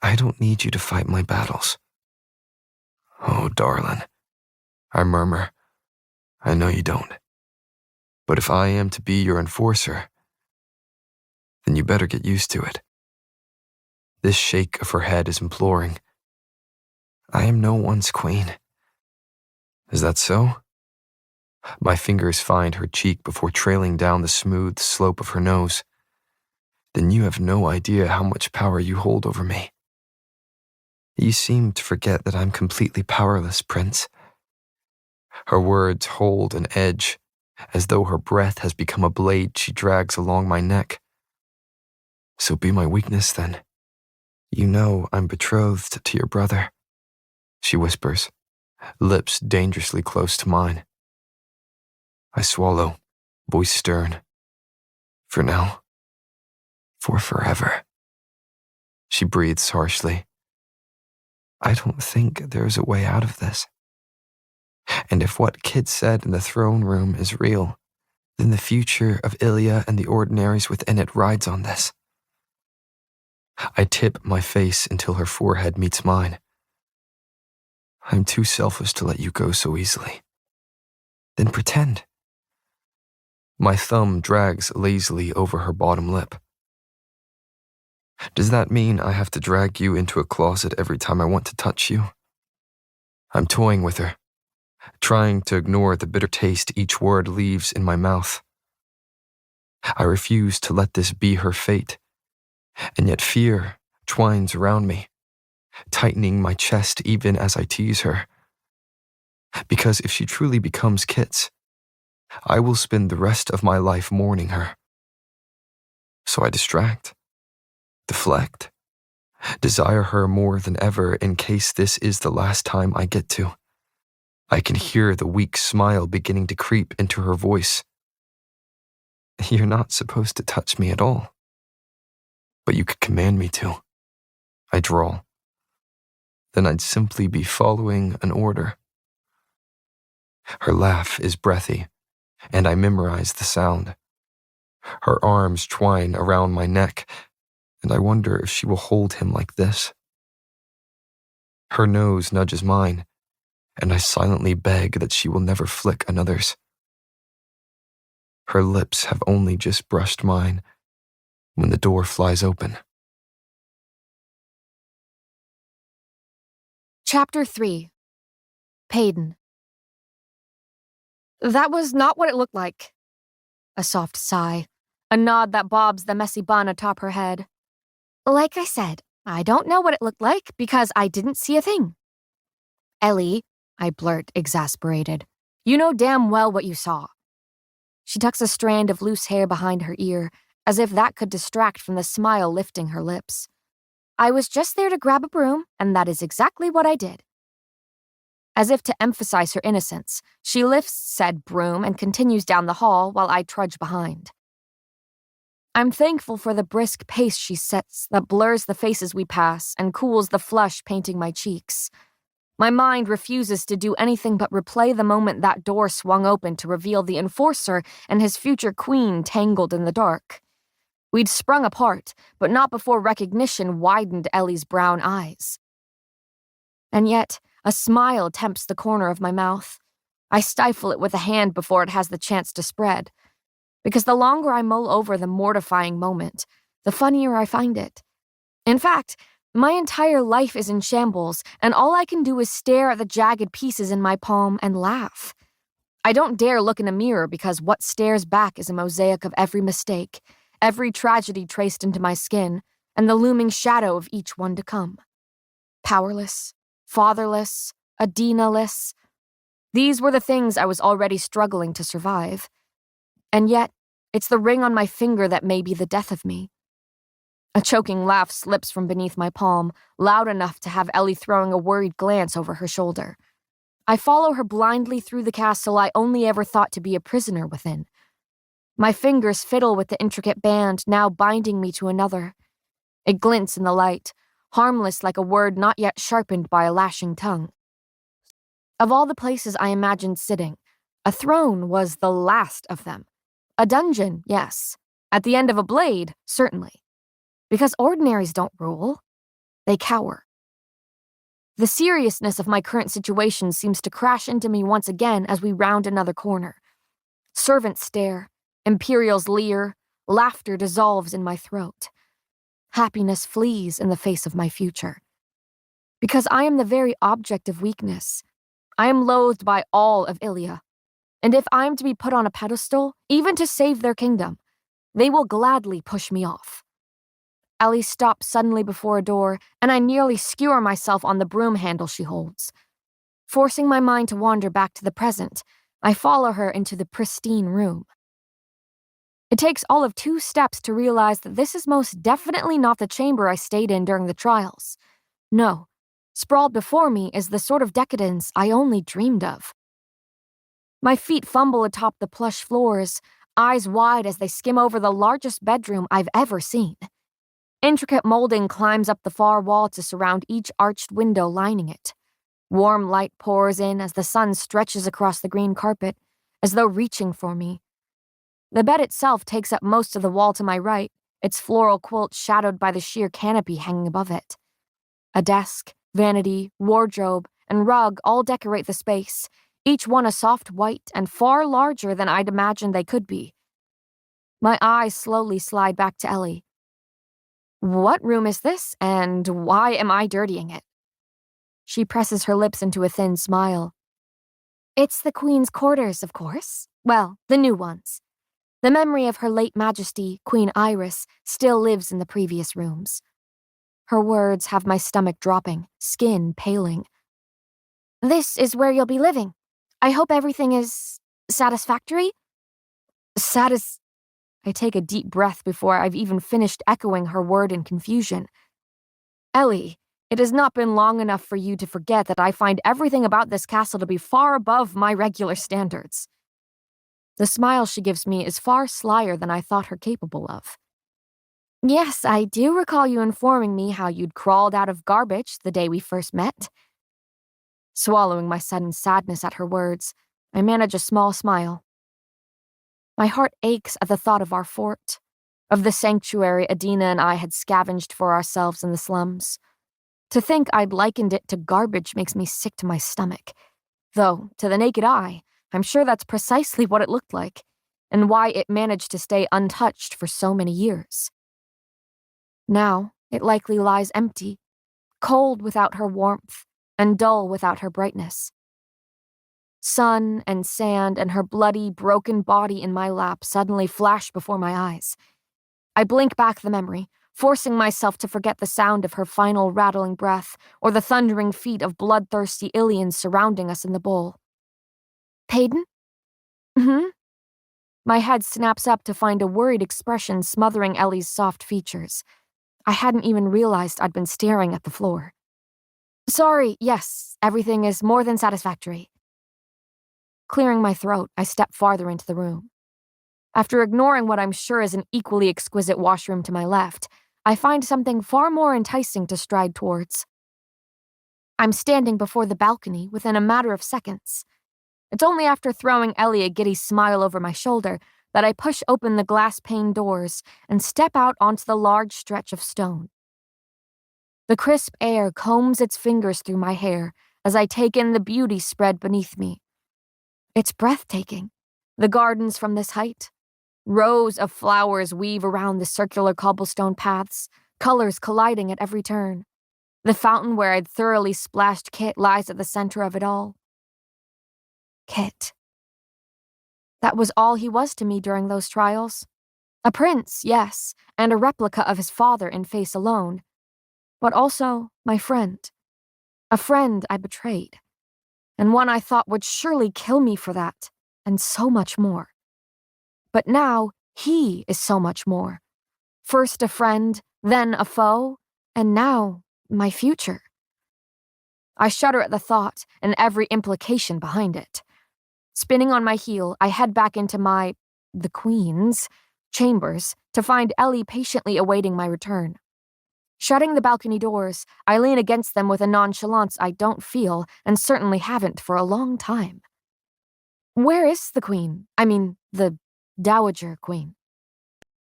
I don't need you to fight my battles. Oh, darling, I murmur. I know you don't. But if I am to be your enforcer, then you better get used to it. This shake of her head is imploring. I am no one's queen. Is that so? My fingers find her cheek before trailing down the smooth slope of her nose. Then you have no idea how much power you hold over me. You seem to forget that I'm completely powerless, Prince. Her words hold an edge, as though her breath has become a blade she drags along my neck. So be my weakness, then. You know I'm betrothed to your brother, she whispers, lips dangerously close to mine. I swallow, voice stern. For now. For forever. She breathes harshly. I don't think there's a way out of this. And if what Kid said in the throne room is real, then the future of Ilya and the ordinaries within it rides on this. I tip my face until her forehead meets mine. I'm too selfish to let you go so easily. Then pretend. My thumb drags lazily over her bottom lip. Does that mean I have to drag you into a closet every time I want to touch you? I'm toying with her, trying to ignore the bitter taste each word leaves in my mouth. I refuse to let this be her fate, and yet fear twines around me, tightening my chest even as I tease her. Because if she truly becomes Kit's, I will spend the rest of my life mourning her. So I distract, deflect, desire her more than ever in case this is the last time I get to. I can hear the weak smile beginning to creep into her voice. You're not supposed to touch me at all. But you could command me to. I drawl. Then I'd simply be following an order. Her laugh is breathy, and I memorize the sound. Her arms twine around my neck, and I wonder if she will hold him like this. Her nose nudges mine, and I silently beg that she will never flick another's. Her lips have only just brushed mine when the door flies open. Chapter 3. Payden. That was not what it looked like. A soft sigh, a nod that bobs the messy bun atop her head. Like I said, I don't know what it looked like because I didn't see a thing. Ellie, I blurt, exasperated. You know damn well what you saw. She tucks a strand of loose hair behind her ear, as if that could distract from the smile lifting her lips. I was just there to grab a broom, and that is exactly what I did. As if to emphasize her innocence, she lifts said broom and continues down the hall while I trudge behind. I'm thankful for the brisk pace she sets that blurs the faces we pass and cools the flush painting my cheeks. My mind refuses to do anything but replay the moment that door swung open to reveal the enforcer and his future queen tangled in the dark. We'd sprung apart, but not before recognition widened Ellie's brown eyes. And yet, a smile tempts the corner of my mouth. I stifle it with a hand before it has the chance to spread. Because the longer I mull over the mortifying moment, the funnier I find it. In fact, my entire life is in shambles, and all I can do is stare at the jagged pieces in my palm and laugh. I don't dare look in a mirror because what stares back is a mosaic of every mistake, every tragedy traced into my skin, and the looming shadow of each one to come. Powerless, fatherless, Adina-less. These were the things I was already struggling to survive. And yet, it's the ring on my finger that may be the death of me. A choking laugh slips from beneath my palm, loud enough to have Ellie throwing a worried glance over her shoulder. I follow her blindly through the castle I only ever thought to be a prisoner within. My fingers fiddle with the intricate band now binding me to another. It glints in the light, harmless like a word not yet sharpened by a lashing tongue. Of all the places I imagined sitting, a throne was the last of them. A dungeon, yes. At the end of a blade, certainly. Because ordinaries don't rule. They cower. The seriousness of my current situation seems to crash into me once again as we round another corner. Servants stare, Imperials leer, laughter dissolves in my throat. Happiness flees in the face of my future. Because I am the very object of weakness. I am loathed by all of Ilia. And if I am to be put on a pedestal, even to save their kingdom, they will gladly push me off. Ellie stops suddenly before a door, and I nearly skewer myself on the broom handle she holds. Forcing my mind to wander back to the present, I follow her into the pristine room. It takes all of 2 steps to realize that this is most definitely not the chamber I stayed in during the trials. No, sprawled before me is the sort of decadence I only dreamed of. My feet fumble atop the plush floors, eyes wide as they skim over the largest bedroom I've ever seen. Intricate molding climbs up the far wall to surround each arched window lining it. Warm light pours in as the sun stretches across the green carpet, as though reaching for me. The bed itself takes up most of the wall to my right, its floral quilt shadowed by the sheer canopy hanging above it. A desk, vanity, wardrobe, and rug all decorate the space, each one a soft white and far larger than I'd imagined they could be. My eyes slowly slide back to Ellie. What room is this, and why am I dirtying it? She presses her lips into a thin smile. It's the Queen's quarters, of course. Well, the new ones. The memory of her late majesty, Queen Iris, still lives in the previous rooms. Her words have my stomach dropping, skin paling. This is where you'll be living. I hope everything is satisfactory? I take a deep breath before I've even finished echoing her word in confusion. Ellie, it has not been long enough for you to forget that I find everything about this castle to be far above my regular standards. The smile she gives me is far slyer than I thought her capable of. Yes, I do recall you informing me how you'd crawled out of garbage the day we first met. Swallowing my sudden sadness at her words, I manage a small smile. My heart aches at the thought of our fort, of the sanctuary Adina and I had scavenged for ourselves in the slums. To think I'd likened it to garbage makes me sick to my stomach. Though, to the naked eye, I'm sure that's precisely what it looked like, and why it managed to stay untouched for so many years. Now, it likely lies empty, cold without her warmth, and dull without her brightness. Sun and sand and her bloody, broken body in my lap suddenly flash before my eyes. I blink back the memory, forcing myself to forget the sound of her final rattling breath or the thundering feet of bloodthirsty Ilians surrounding us in the bowl. Payton? My head snaps up to find a worried expression smothering Ellie's soft features. I hadn't even realized I'd been staring at the floor. Sorry, yes, everything is more than satisfactory. Clearing my throat, I step farther into the room. After ignoring what I'm sure is an equally exquisite washroom to my left, I find something far more enticing to stride towards. I'm standing before the balcony within a matter of seconds. It's only after throwing Ellie a giddy smile over my shoulder that I push open the glass-paned doors and step out onto the large stretch of stone. The crisp air combs its fingers through my hair as I take in the beauty spread beneath me. It's breathtaking, the gardens from this height. Rows of flowers weave around the circular cobblestone paths, colors colliding at every turn. The fountain where I'd thoroughly splashed Kit lies at the center of it all. Kit. That was all he was to me during those trials. A prince, yes, and a replica of his father in face alone, but also my friend. A friend I betrayed, and one I thought would surely kill me for that, and so much more. But now, he is so much more. First a friend, then a foe, and now my future. I shudder at the thought and every implication behind it. Spinning on my heel, I head back into the Queen's, chambers to find Ellie patiently awaiting my return. Shutting the balcony doors, I lean against them with a nonchalance I don't feel and certainly haven't for a long time. Where is the Queen? I mean, the Dowager Queen.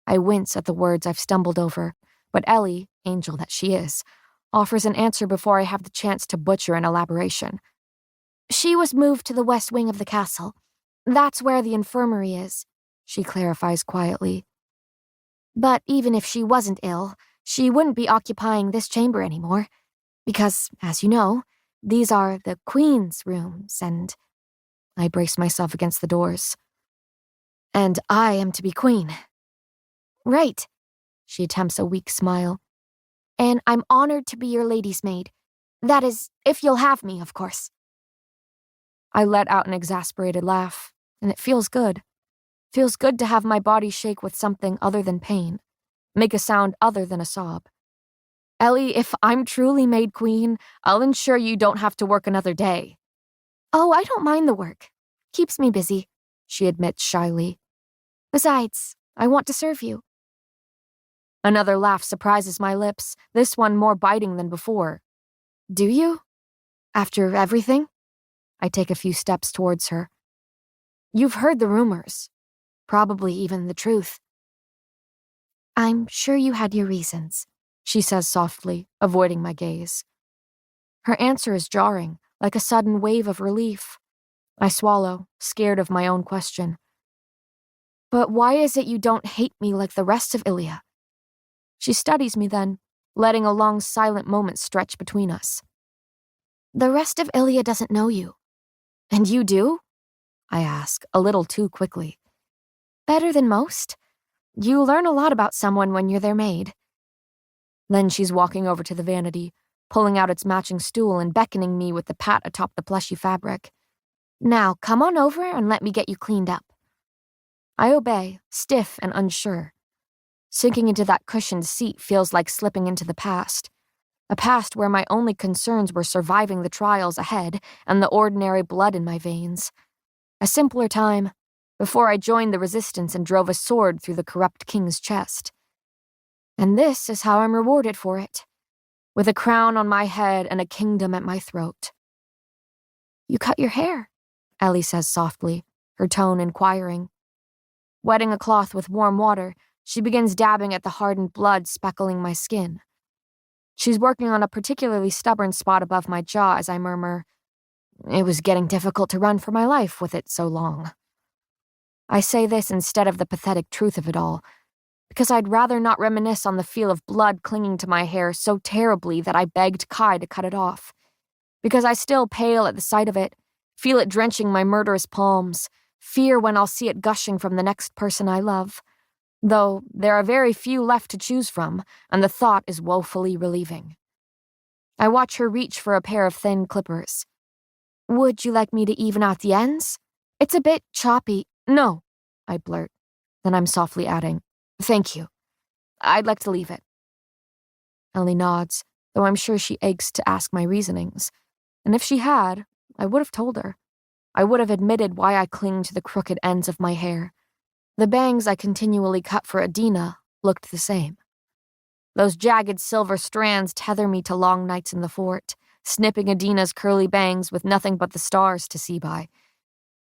I wince at the words I've stumbled over, but Ellie, angel that she is, offers an answer before I have the chance to butcher an elaboration. She was moved to the west wing of the castle. That's where the infirmary is, she clarifies quietly. But even if she wasn't ill, she wouldn't be occupying this chamber anymore, because, as you know, these are the Queen's rooms, and I brace myself against the doors. And I am to be queen. Right, she attempts a weak smile. And I'm honored to be your lady's maid. That is, if you'll have me, of course. I let out an exasperated laugh, and it feels good. Feels good to have my body shake with something other than pain, make a sound other than a sob. Ellie, if I'm truly made queen, I'll ensure you don't have to work another day. Oh, I don't mind the work. Keeps me busy, she admits shyly. Besides, I want to serve you. Another laugh surprises my lips, this one more biting than before. Do you? After everything? I take a few steps towards her. You've heard the rumors. Probably even the truth. I'm sure you had your reasons, she says softly, avoiding my gaze. Her answer is jarring, like a sudden wave of relief. I swallow, scared of my own question. But why is it you don't hate me like the rest of Ilia? She studies me then, letting a long silent moment stretch between us. The rest of Ilia doesn't know you. And you do? I ask, a little too quickly. Better than most. You learn a lot about someone when you're their maid. Then she's walking over to the vanity, pulling out its matching stool and beckoning me with the pat atop the plushy fabric. Now, come on over and let me get you cleaned up. I obey, stiff and unsure. Sinking into that cushioned seat feels like slipping into the past. A past where my only concerns were surviving the trials ahead and the ordinary blood in my veins. A simpler time, before I joined the resistance and drove a sword through the corrupt king's chest. And this is how I'm rewarded for it, with a crown on my head and a kingdom at my throat. You cut your hair, Ellie says softly, her tone inquiring. Wetting a cloth with warm water, she begins dabbing at the hardened blood speckling my skin. She's working on a particularly stubborn spot above my jaw as I murmur, "It was getting difficult to run for my life with it so long." I say this instead of the pathetic truth of it all, because I'd rather not reminisce on the feel of blood clinging to my hair so terribly that I begged Kai to cut it off. Because I still pale at the sight of it, feel it drenching my murderous palms, fear when I'll see it gushing from the next person I love. Though there are very few left to choose from, and the thought is woefully relieving. I watch her reach for a pair of thin clippers. "Would you like me to even out the ends? It's a bit choppy." "No," I blurt. Then I'm softly adding, "Thank you. I'd like to leave it." Ellie nods, though I'm sure she aches to ask my reasonings. And if she had, I would have told her. I would have admitted why I cling to the crooked ends of my hair. The bangs I continually cut for Adina looked the same. Those jagged silver strands tether me to long nights in the fort, snipping Adina's curly bangs with nothing but the stars to see by.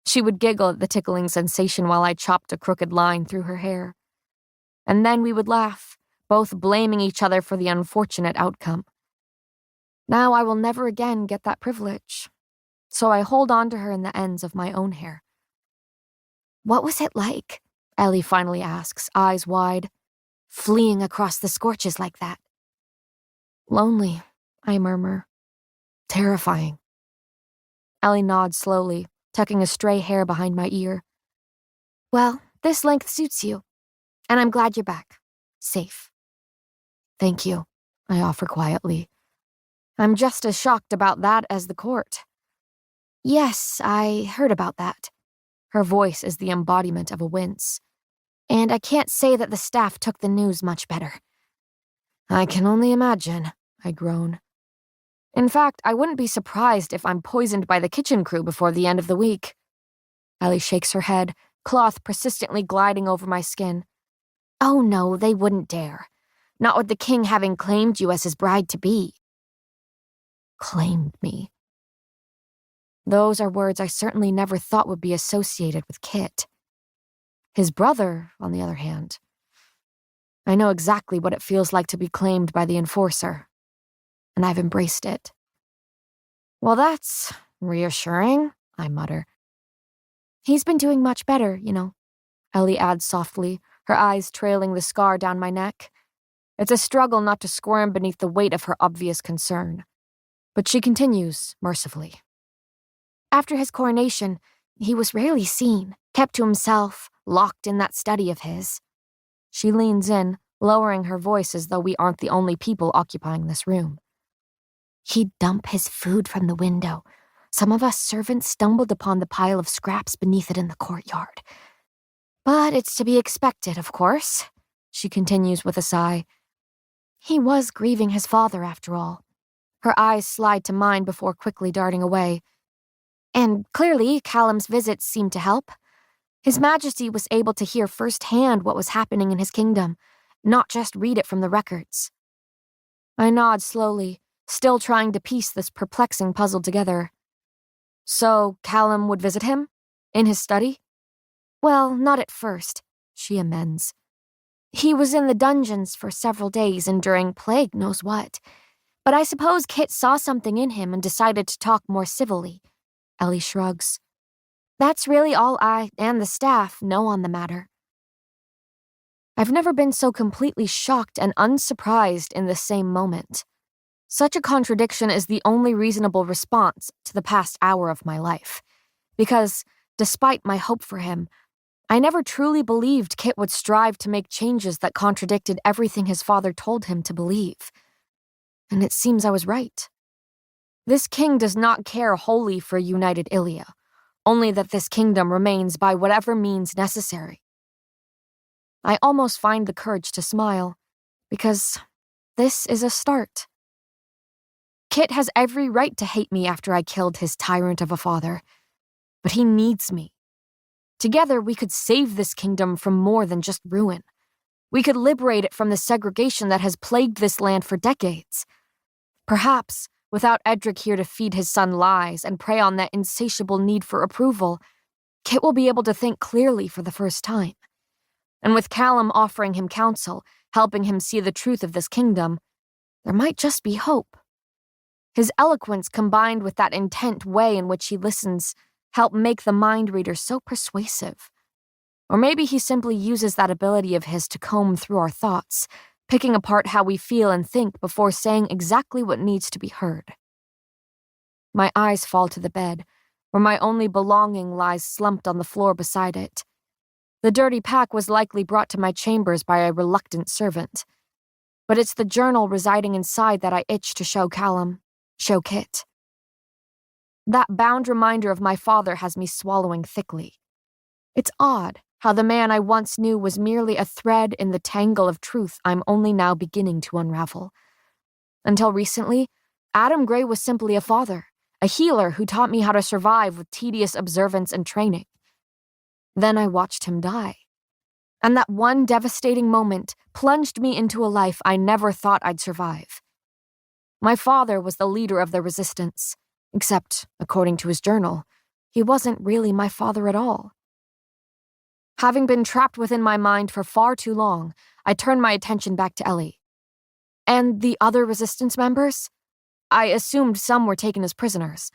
She would giggle at the tickling sensation while I chopped a crooked line through her hair. And then we would laugh, both blaming each other for the unfortunate outcome. Now I will never again get that privilege, so I hold on to her in the ends of my own hair. "What was it like?" Ellie finally asks, eyes wide, "fleeing across the scorches like that?" "Lonely," I murmur. "Terrifying." Ellie nods slowly, tucking a stray hair behind my ear. "Well, this length suits you, and I'm glad you're back. Safe." "Thank you," I offer quietly. I'm just as shocked about that as the court. "Yes, I heard about that." Her voice is the embodiment of a wince. "And I can't say that the staff took the news much better." "I can only imagine," I groan. "In fact, I wouldn't be surprised if I'm poisoned by the kitchen crew before the end of the week." Ellie shakes her head, cloth persistently gliding over my skin. "Oh no, they wouldn't dare. Not with the king having claimed you as his bride-to-be." Claimed me. Those are words I certainly never thought would be associated with Kit. His brother, on the other hand. I know exactly what it feels like to be claimed by the enforcer, and I've embraced it. "Well, that's reassuring," I mutter. "He's been doing much better, you know," Ellie adds softly, her eyes trailing the scar down my neck. It's a struggle not to squirm beneath the weight of her obvious concern. But she continues, mercifully. "After his coronation, he was rarely seen, kept to himself, locked in that study of his." She leans in, lowering her voice as though we aren't the only people occupying this room. "He'd dump his food from the window. Some of us servants stumbled upon the pile of scraps beneath it in the courtyard. But it's to be expected, of course," she continues with a sigh. "He was grieving his father, after all." Her eyes slide to mine before quickly darting away. "And clearly, Callum's visits seemed to help. His Majesty was able to hear firsthand what was happening in his kingdom, not just read it from the records." I nod slowly, still trying to piece this perplexing puzzle together. "So Callum would visit him? In his study?" "Well, not at first," she amends. "He was in the dungeons for several days, enduring plague knows what. But I suppose Kit saw something in him and decided to talk more civilly." Ellie shrugs. "That's really all I and the staff know on the matter." I've never been so completely shocked and unsurprised in the same moment. Such a contradiction is the only reasonable response to the past hour of my life. Because, despite my hope for him, I never truly believed Kit would strive to make changes that contradicted everything his father told him to believe. And it seems I was right. This king does not care wholly for united Ilia, only that this kingdom remains by whatever means necessary. I almost find the courage to smile, because this is a start. Kit has every right to hate me after I killed his tyrant of a father. But he needs me. Together, we could save this kingdom from more than just ruin. We could liberate it from the segregation that has plagued this land for decades. Perhaps, without Edric here to feed his son lies and prey on that insatiable need for approval, Kit will be able to think clearly for the first time. And with Callum offering him counsel, helping him see the truth of this kingdom, there might just be hope. His eloquence combined with that intent way in which he listens help make the mind reader so persuasive. Or maybe he simply uses that ability of his to comb through our thoughts, picking apart how we feel and think before saying exactly what needs to be heard. My eyes fall to the bed, where my only belonging lies slumped on the floor beside it. The dirty pack was likely brought to my chambers by a reluctant servant. But it's the journal residing inside that I itch to show Callum, show Kit. That bound reminder of my father has me swallowing thickly. It's odd how the man I once knew was merely a thread in the tangle of truth I'm only now beginning to unravel. Until recently, Adam Gray was simply a father, a healer who taught me how to survive with tedious observance and training. Then I watched him die. And that one devastating moment plunged me into a life I never thought I'd survive. My father was the leader of the resistance, except, according to his journal, he wasn't really my father at all. Having been trapped within my mind for far too long, I turned my attention back to Ellie. And the other resistance members? I assumed some were taken as prisoners.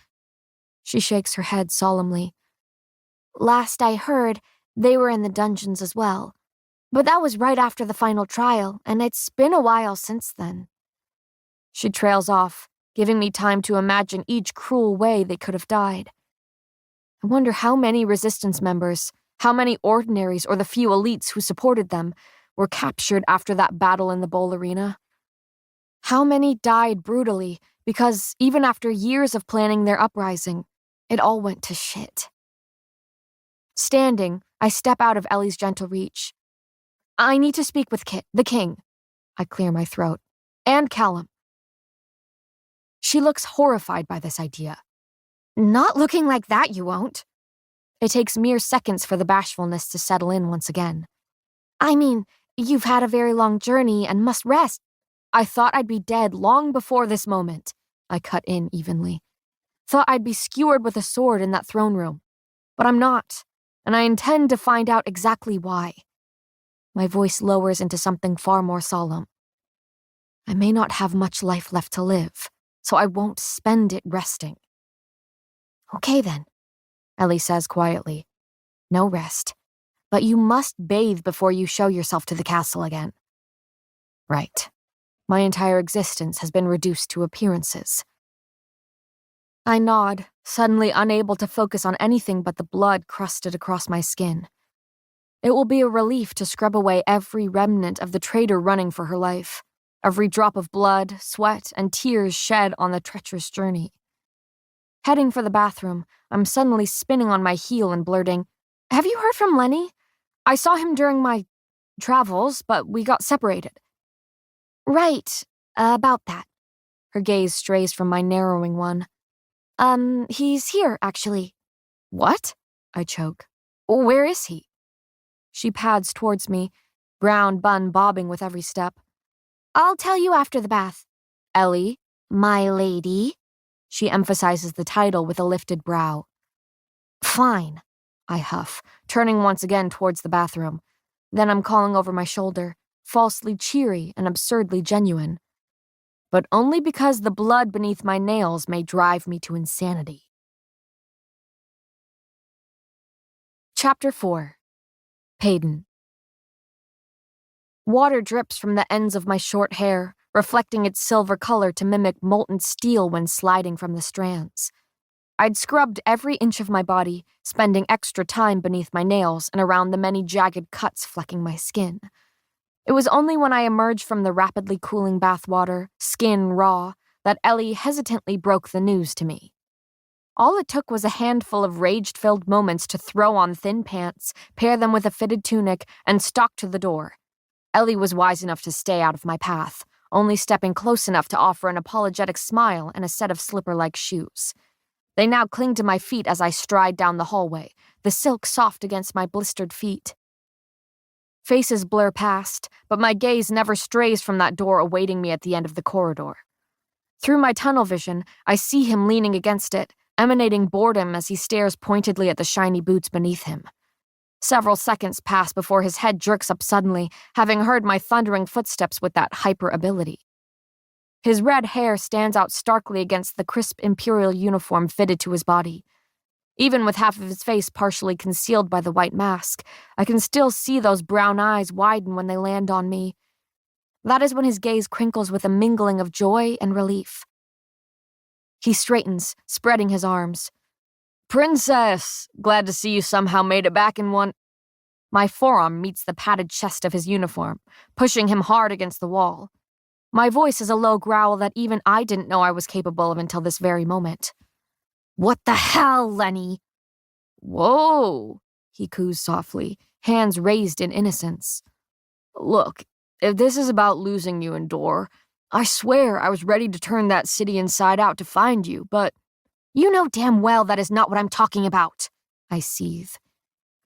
She shakes her head solemnly. Last I heard, they were in the dungeons as well. But that was right after the final trial, and it's been a while since then. She trails off, giving me time to imagine each cruel way they could have died. I wonder how many resistance members, how many ordinaries or the few elites who supported them, were captured after that battle in the bowl arena. How many died brutally because, even after years of planning their uprising, it all went to shit. Standing, I step out of Ellie's gentle reach. I need to speak with Kit, the king. I clear my throat. And Callum. She looks horrified by this idea. Not looking like that, you won't. It takes mere seconds for the bashfulness to settle in once again. I mean, you've had a very long journey and must rest. I thought I'd be dead long before this moment, I cut in evenly. Thought I'd be skewered with a sword in that throne room. But I'm not, and I intend to find out exactly why. My voice lowers into something far more solemn. I may not have much life left to live, so I won't spend it resting. Okay then, Ellie says quietly. No rest, but you must bathe before you show yourself to the castle again. Right. My entire existence has been reduced to appearances. I nod, suddenly unable to focus on anything but the blood crusted across my skin. It will be a relief to scrub away every remnant of the traitor running for her life, every drop of blood, sweat, and tears shed on the treacherous journey. Heading for the bathroom, I'm suddenly spinning on my heel and blurting, "Have you heard from Lenny? I saw him during my travels, but we got separated." Right, about that. Her gaze strays from my narrowing one. He's here, actually. What? I choke. Where is he? She pads towards me, brown bun bobbing with every step. I'll tell you after the bath. Ellie, my lady. She emphasizes the title with a lifted brow. Fine, I huff, turning once again towards the bathroom. Then I'm calling over my shoulder, falsely cheery and absurdly genuine. But only because the blood beneath my nails may drive me to insanity. Chapter 4. Payden. Water drips from the ends of my short hair, reflecting its silver color to mimic molten steel when sliding from the strands. I'd scrubbed every inch of my body, spending extra time beneath my nails and around the many jagged cuts flecking my skin. It was only when I emerged from the rapidly cooling bath water, skin raw, that Ellie hesitantly broke the news to me. All it took was a handful of rage-filled moments to throw on thin pants, pair them with a fitted tunic, and stalk to the door. Ellie was wise enough to stay out of my path, only stepping close enough to offer an apologetic smile and a set of slipper-like shoes. They now cling to my feet as I stride down the hallway, the silk soft against my blistered feet. Faces blur past, but my gaze never strays from that door awaiting me at the end of the corridor. Through my tunnel vision, I see him leaning against it, emanating boredom as he stares pointedly at the shiny boots beneath him. Several seconds pass before his head jerks up suddenly, having heard my thundering footsteps with that hyper ability. His red hair stands out starkly against the crisp imperial uniform fitted to his body. Even with half of his face partially concealed by the white mask, I can still see those brown eyes widen when they land on me. That is when his gaze crinkles with a mingling of joy and relief. He straightens, spreading his arms. "Princess, glad to see you somehow made it back in one." My forearm meets the padded chest of his uniform, pushing him hard against the wall. My voice is a low growl that even I didn't know I was capable of until this very moment. "What the hell, Lenny?" "Whoa," he coos softly, hands raised in innocence. "Look, if this is about losing you in Door, I swear I was ready to turn that city inside out to find you, but—" "You know damn well that is not what I'm talking about," I seethe.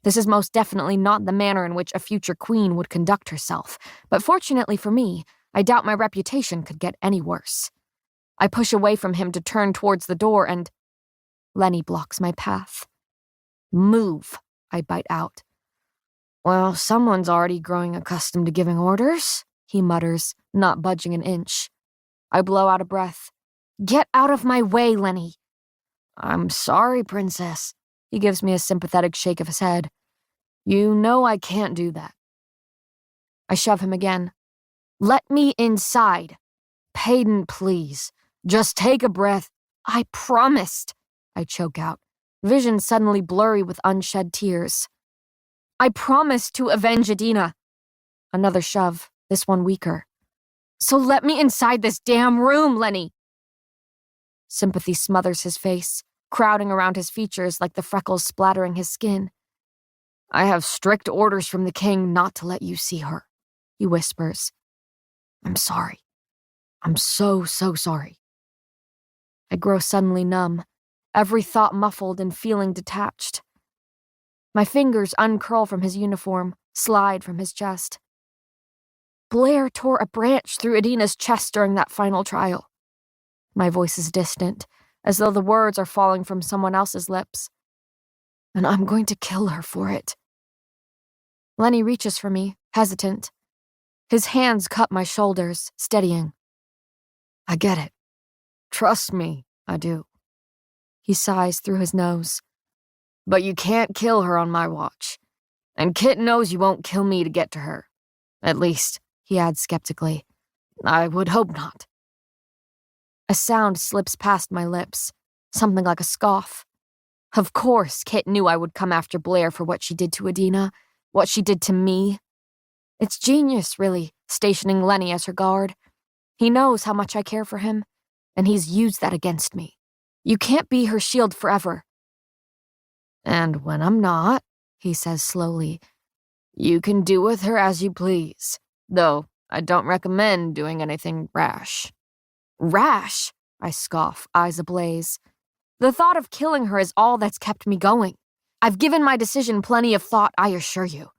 This is most definitely not the manner in which a future queen would conduct herself, but fortunately for me, I doubt my reputation could get any worse. I push away from him to turn towards the door and Lenny blocks my path. "Move," I bite out. "Well, someone's already growing accustomed to giving orders," he mutters, not budging an inch. I blow out a breath. "Get out of my way, Lenny." "I'm sorry, Princess." He gives me a sympathetic shake of his head. "You know I can't do that." I shove him again. "Let me inside." "Payden, please. Just take a breath." "I promised," I choke out, vision suddenly blurry with unshed tears. "I promised to avenge Adina." Another shove, this one weaker. "So let me inside this damn room, Lenny." Sympathy smothers his face, crowding around his features like the freckles splattering his skin. "I have strict orders from the king not to let you see her," he whispers. "I'm sorry. I'm so sorry." I grow suddenly numb, every thought muffled and feeling detached. My fingers uncurl from his uniform, slide from his chest. Blair tore a branch through Adina's chest during that final trial. My voice is distant, as though the words are falling from someone else's lips. And I'm going to kill her for it. Lenny reaches for me, hesitant. His hands cup my shoulders, steadying. "I get it. Trust me, I do." He sighs through his nose. "But you can't kill her on my watch. And Kit knows you won't kill me to get to her. At least," he adds skeptically, "I would hope not." A sound slips past my lips, something like a scoff. Of course, Kit knew I would come after Blair for what she did to Adina, what she did to me. It's genius, really, stationing Lenny as her guard. He knows how much I care for him, and he's used that against me. You can't be her shield forever. "And when I'm not," he says slowly, "you can do with her as you please, though I don't recommend doing anything rash." "Rash?" I scoff, eyes ablaze. "The thought of killing her is all that's kept me going. I've given my decision plenty of thought, I assure you."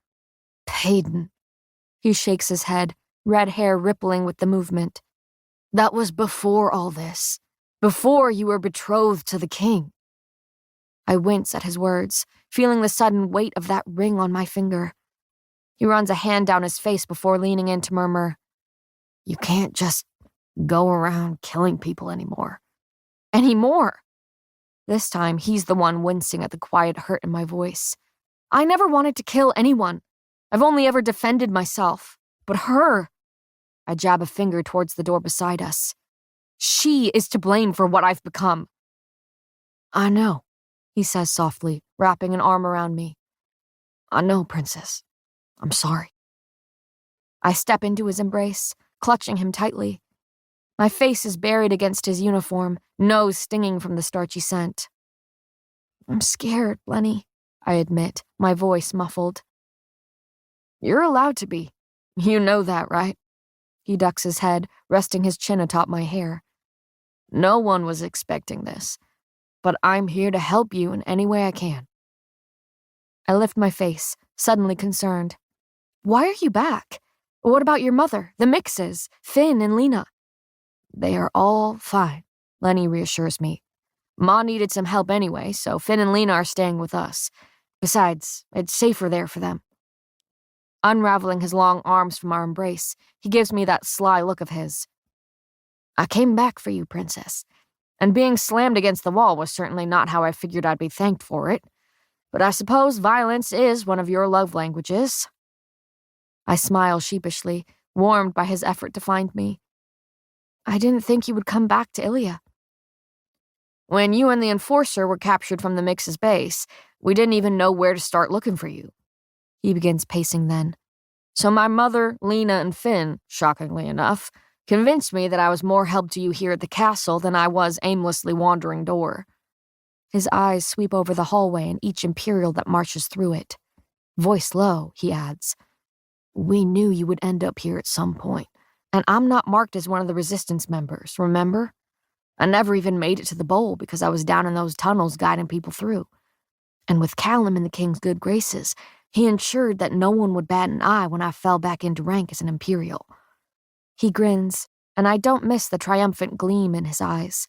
"Payden." He shakes his head, red hair rippling with the movement. "That was before all this. Before you were betrothed to the king." I wince at his words, feeling the sudden weight of that ring on my finger. He runs a hand down his face before leaning in to murmur, "You can't just go around killing people anymore." Anymore? This time, he's the one wincing at the quiet hurt in my voice. I never wanted to kill anyone. I've only ever defended myself. But her— I jab a finger towards the door beside us. She is to blame for what I've become. "I know," he says softly, wrapping an arm around me. "I know, Princess. I'm sorry." I step into his embrace, clutching him tightly. My face is buried against his uniform, nose stinging from the starchy scent. "I'm scared, Lenny," I admit, my voice muffled. "You're allowed to be. You know that, right?" He ducks his head, resting his chin atop my hair. No one was expecting this, but I'm here to help you in any way I can. I lift my face, suddenly concerned. Why are you back? What about your mother, the Mixes, Finn and Lena? They are all fine, Lenny reassures me. Ma needed some help anyway, so Finn and Lena are staying with us. Besides, it's safer there for them. Unraveling his long arms from our embrace, he gives me that sly look of his. I came back for you, Princess, and being slammed against the wall was certainly not how I figured I'd be thanked for it. But I suppose violence is one of your love languages. I smile sheepishly, warmed by his effort to find me. I didn't think you would come back to Ilya. When you and the Enforcer were captured from the Mix's base, we didn't even know where to start looking for you. He begins pacing then. So my mother, Lena, and Finn, shockingly enough, convinced me that I was more help to you here at the castle than I was aimlessly wandering door. His eyes sweep over the hallway and each Imperial that marches through it. Voice low, he adds. We knew you would end up here at some point, and I'm not marked as one of the Resistance members, remember? I never even made it to the bowl because I was down in those tunnels guiding people through. And with Callum in the King's good graces, he ensured that no one would bat an eye when I fell back into rank as an Imperial. He grins, and I don't miss the triumphant gleam in his eyes.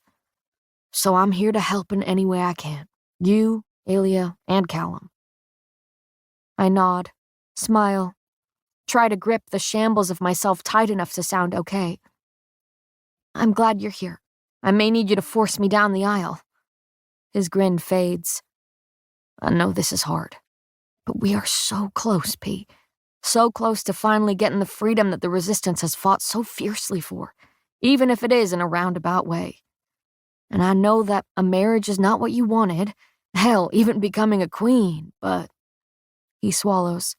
So I'm here to help in any way I can. You, Ilya, and Callum. I nod, smile, try to grip the shambles of myself tight enough to sound okay. I'm glad you're here. I may need you to force me down the aisle. His grin fades. I know this is hard, but we are so close, P. So close to finally getting the freedom that the Resistance has fought so fiercely for, even if it is in a roundabout way. And I know that a marriage is not what you wanted, hell, even becoming a queen, but... He swallows.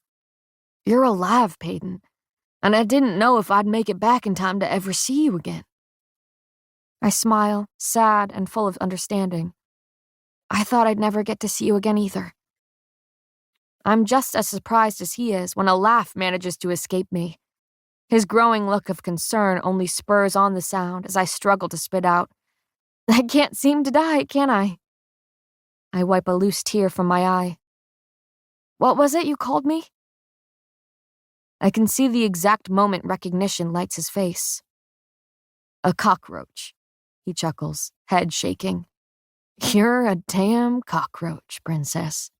You're alive, Peyton, and I didn't know if I'd make it back in time to ever see you again. I smile, sad and full of understanding. I thought I'd never get to see you again either. I'm just as surprised as he is when a laugh manages to escape me. His growing look of concern only spurs on the sound as I struggle to spit out. I can't seem to die, can I? I wipe a loose tear from my eye. What was it you called me? I can see the exact moment recognition lights his face. A cockroach, he chuckles, head shaking. You're a damn cockroach, Princess.